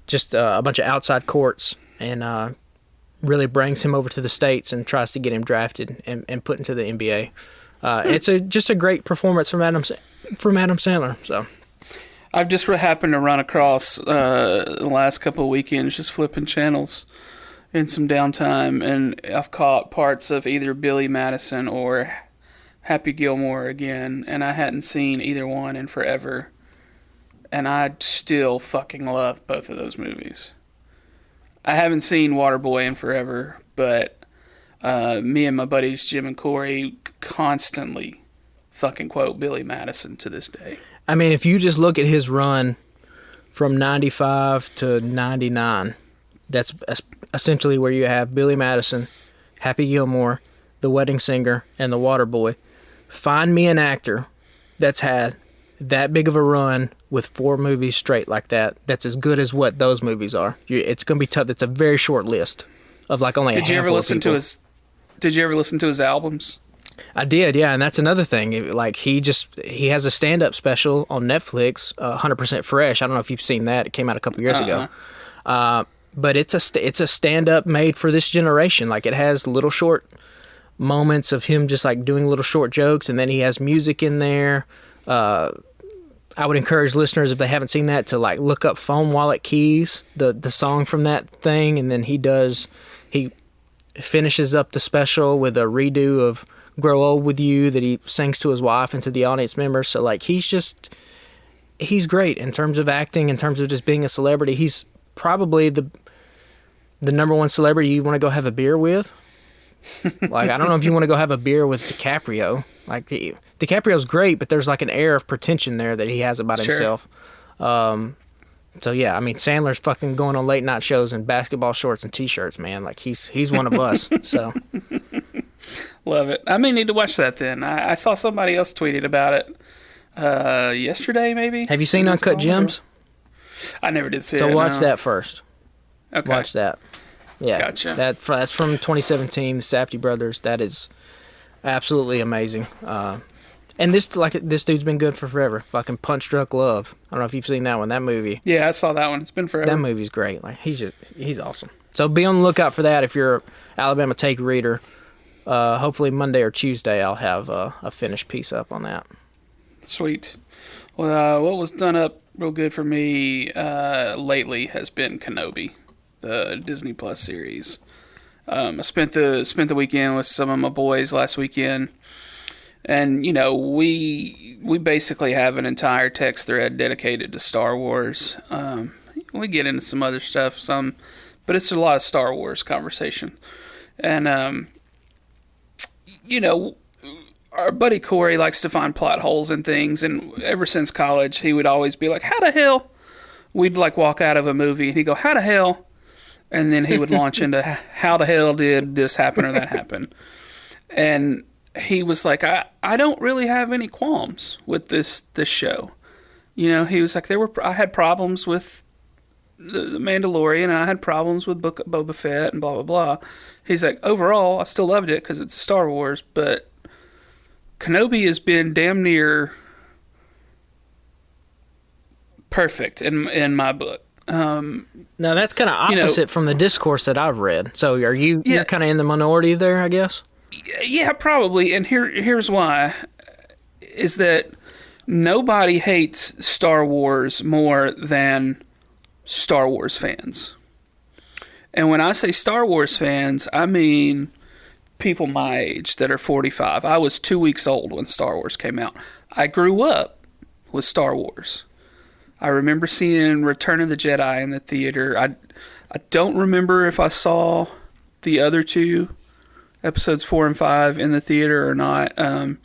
just a bunch of outside courts, and really brings him over to the States and tries to get him drafted and put into the NBA. It's just a great performance from Adam Sandler. So I've just happened to run across the last couple of weekends just flipping channels in some downtime, and I've caught parts of either Billy Madison or Happy Gilmore again, and I hadn't seen either one in forever, and I still fucking love both of those movies. I haven't seen Waterboy in forever, but me and my buddies Jim and Corey constantly fucking quote Billy Madison to this day. I mean, if you just look at his run from 95 to 99, that's essentially where you have Billy Madison, Happy Gilmore, The Wedding Singer, and The Waterboy. Find me an actor that's had that big of a run with 4 movies straight like that, that's as good as what those movies are. It's going to be tough. It's a very short list of, like, only a handful of people. Did you ever listen to his albums? I did, yeah, and that's another thing. Like, he has a stand-up special on Netflix, 100% Fresh. I don't know if you've seen that. It came out a couple years ago. But it's a stand-up made for this generation. Like, it has little short moments of him just, like, doing little short jokes, and then he has music in there. I would encourage listeners, if they haven't seen that, to, like, look up Phone Wallet Keys, the song from that thing, and then he finishes up the special with a redo of Grow Old With You that he sings to his wife and to the audience members. So, like, he's great in terms of acting, in terms of just being a celebrity. He's probably the number one celebrity you want to go have a beer with. Like, I don't know if you want to go have a beer with DiCaprio. Like, DiCaprio's great, but there's like an air of pretension there that he has about himself. So yeah, I mean, Sandler's fucking going on late night shows in basketball shorts and t-shirts, man. Like, he's one of us. So Love it. I may need to watch that then. I saw somebody else tweeted about it yesterday, maybe. have you seen Uncut Gems? I never did see it. So watch no. that first. Okay. Watch that. Yeah, Gotcha. That's from 2017, the Safdie brothers. That is absolutely amazing. And this dude's been good for forever. Fucking Punch Drunk Love. I don't know if you've seen that one. That movie. Yeah, I saw that one. It's been forever. That movie's great. Like, he's awesome. So be on the lookout for that if you're an Alabama Take reader. Hopefully Monday or Tuesday I'll have a finished piece up on that. Sweet. Well, what was done up real good for me lately has been Kenobi, the Disney Plus series. I spent the weekend with some of my boys last weekend, and we basically have an entire text thread dedicated to Star Wars. We get into some other stuff, but it's a lot of Star Wars conversation, and our buddy Corey likes to find plot holes in things, and ever since college, he would always be like, how the hell? We'd like walk out of a movie, and he'd go, how the hell? And then he would launch into, how the hell did this happen or that happen? And he was like, I don't really have any qualms with this show. He was like, I had problems with the Mandalorian, and I had problems with Book of Boba Fett, and blah, blah, blah. He's like, overall, I still loved it because it's Star Wars, but Kenobi has been damn near perfect in my book. Now that's kind of opposite from the discourse that I've read. So are you? Yeah. You're kind of in the minority there, I guess. Yeah, probably. And here's why: is that nobody hates Star Wars more than Star Wars fans. And when I say Star Wars fans, I mean people my age that are 45. I was 2 weeks old when Star Wars came out. I grew up with Star Wars. I remember seeing Return of the Jedi in the theater. I don't remember if I saw the other two, episodes 4 and 5, in the theater or not. I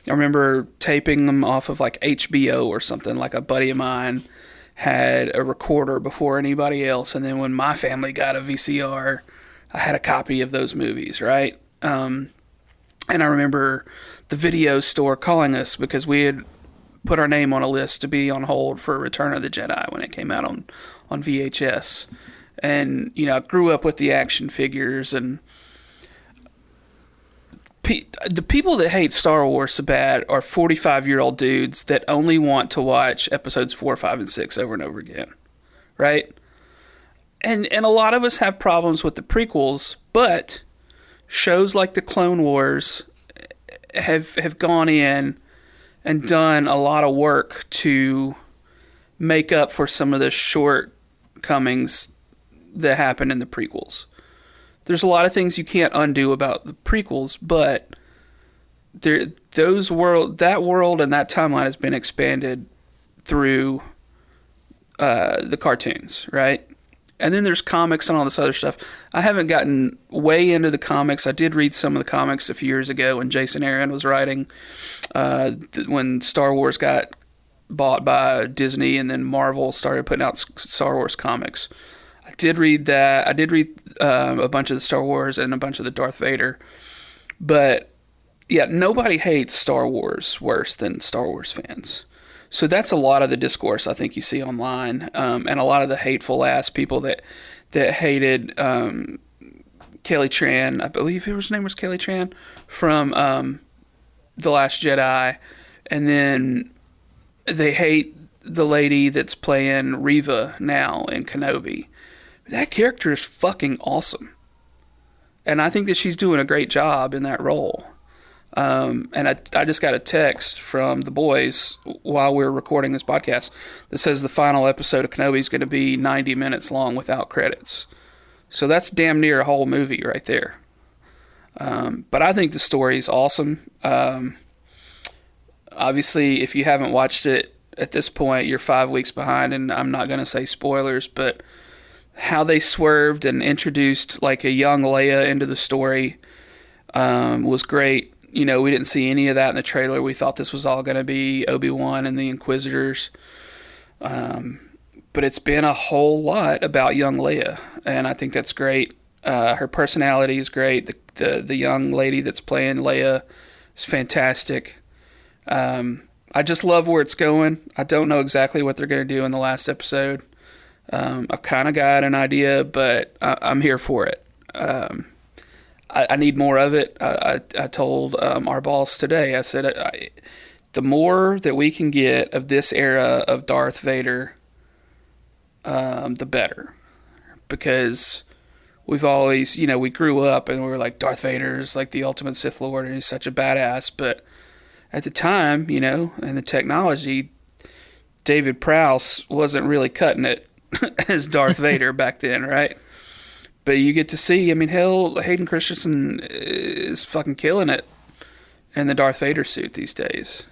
remember taping them off of like HBO or something. Like a buddy of mine had a recorder before anybody else, and then when my family got a VCR, I had a copy of those movies, right? And I remember the video store calling us because we had put our name on a list to be on hold for Return of the Jedi when it came out on VHS. And, I grew up with the action figures, and the people that hate Star Wars so bad are 45-year-old dudes that only want to watch episodes 4, 5, and 6 over and over again, right? And a lot of us have problems with the prequels, but shows like the Clone Wars have gone in and done a lot of work to make up for some of the shortcomings that happened in the prequels. There's a lot of things you can't undo about the prequels, but that world and that timeline has been expanded through the cartoons, right? And then there's comics and all this other stuff. I haven't gotten way into the comics. I did read some of the comics a few years ago when Jason Aaron was writing, when Star Wars got bought by Disney and then Marvel started putting out Star Wars comics. I did read that. I did read a bunch of the Star Wars and a bunch of the Darth Vader. But, yeah, nobody hates Star Wars worse than Star Wars fans. So that's a lot of the discourse I think you see online, and a lot of the hateful ass people that hated Kelly Tran. I believe his name was Kelly Tran from The Last Jedi, and then they hate the lady that's playing Reva now in Kenobi. That character is fucking awesome, and I think that she's doing a great job in that role. And I just got a text from the boys while we were recording this podcast that says the final episode of Kenobi is going to be 90 minutes long without credits. So that's damn near a whole movie right there. But I think the story is awesome. Obviously, if you haven't watched it at this point, you're 5 weeks behind, and I'm not going to say spoilers, but how they swerved and introduced like a young Leia into the story was great. You know, we didn't see any of that in the trailer. We thought this was all going to be Obi-Wan and the Inquisitors. But it's been a whole lot about young Leia, and I think that's great. Her personality is great. The young lady that's playing Leia is fantastic. I just love where it's going. I don't know exactly what they're going to do in the last episode. I've kind of got an idea, but I'm here for it. I need more of it. I told our boss today, I said, the more that we can get of this era of Darth Vader, the better. Because we've always, you know, we grew up and we were like, Darth Vader's like the ultimate Sith Lord and he's such a badass. But at the time, you know, and the technology, David Prowse wasn't really cutting it as Darth Vader back then, right? But you get to see, I mean, hell, Hayden Christensen is fucking killing it in the Darth Vader suit these days.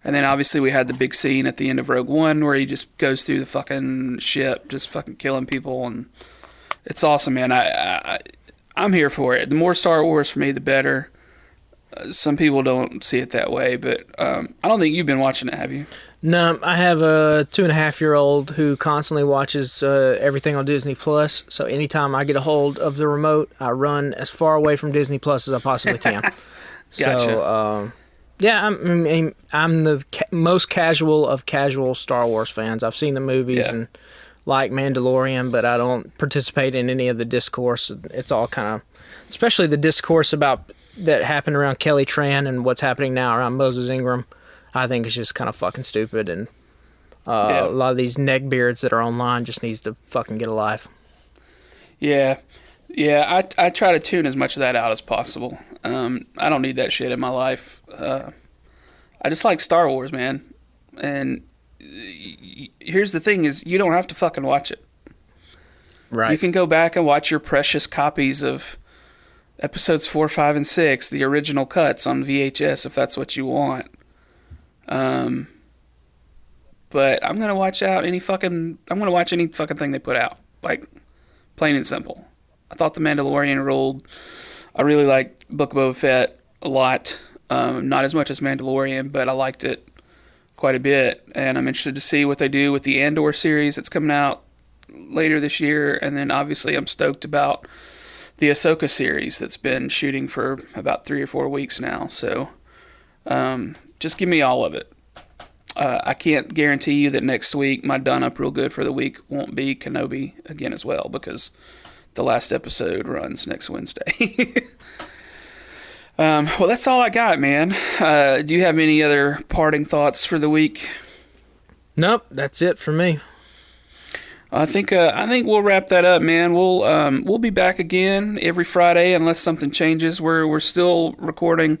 And then obviously we had the big scene at the end of Rogue One where he just goes through the fucking ship, just fucking killing people, and it's awesome, man. I'm here for it. The more Star Wars for me, the better. Some people don't see it that way, but I don't think you've been watching it, have you? No, I have a 2.5-year-old who constantly watches everything on Disney Plus. So anytime I get a hold of the remote, I run as far away from Disney Plus as I possibly can. Gotcha. So, yeah, I'm the most casual of casual Star Wars fans. I've seen the movies and like Mandalorian, but I don't participate in any of the discourse. It's all kind of, especially the discourse about that happened around Kelly Tran and what's happening now around Moses Ingram. I think it's just kind of fucking stupid, and a lot of these neckbeards that are online just needs to fucking get a life. Yeah. I try to tune as much of that out as possible. I don't need that shit in my life. I just like Star Wars, man. And here's the thing: is you don't have to fucking watch it. Right. You can go back and watch your precious copies of episodes 4, 5, and 6, the original cuts on VHS, if that's what you want. But I'm gonna watch any fucking thing they put out, like plain and simple. I thought The Mandalorian ruled. I really liked Book of Boba Fett a lot. Not as much as Mandalorian, but I liked it quite a bit, and I'm interested to see what they do with the Andor series that's coming out later this year, and then obviously I'm stoked about the Ahsoka series that's been shooting for about 3 or 4 weeks now. So just give me all of it. I can't guarantee you that next week my done up real good for the week won't be Kenobi again as well, because the last episode runs next Wednesday. Well, that's all I got, man. Do you have any other parting thoughts for the week? Nope, that's it for me. I think we'll wrap that up, man. We'll be back again every Friday unless something changes. We're still recording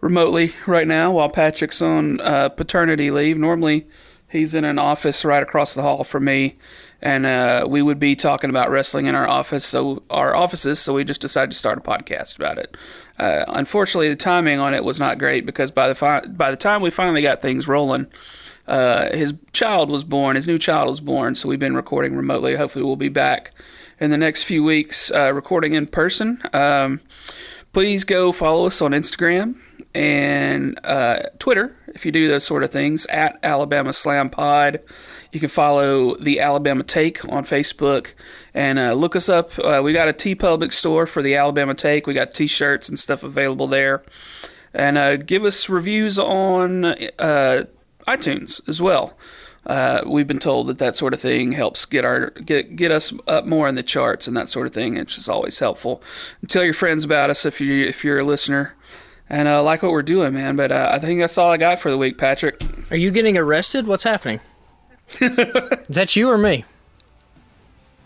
remotely right now while Patrick's on paternity leave. Normally, he's in an office right across the hall from me, and we would be talking about wrestling in our offices. So we just decided to start a podcast about it. Unfortunately, the timing on it was not great because by the time we finally got things rolling, his new child was born. So we've been recording remotely. Hopefully, we'll be back in the next few weeks recording in person. Please go follow us on Instagram and Twitter if you do those sort of things, at Alabama Slam Pod. You can follow the Alabama Take on Facebook and look us up. We got a TeePublic store for the Alabama Take. We got t-shirts and stuff available there. And give us reviews on iTunes as well. We've been told that sort of thing helps get us up more in the charts and that sort of thing. It's just always helpful. And tell your friends about us if you're a listener and like what we're doing, man. But I think that's all I got for the week, Patrick. Are you getting arrested? What's happening? Is that you or me?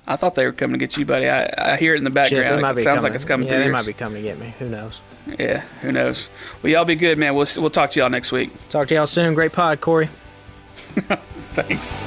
I thought they were coming to get you, buddy. I hear it in the background. It sounds like it's coming through. Yeah, they might be coming to get me. Who knows? Yeah, who knows? Well, y'all be good, man. We'll talk to y'all next week. Talk to y'all soon. Great pod, Corey. Thanks.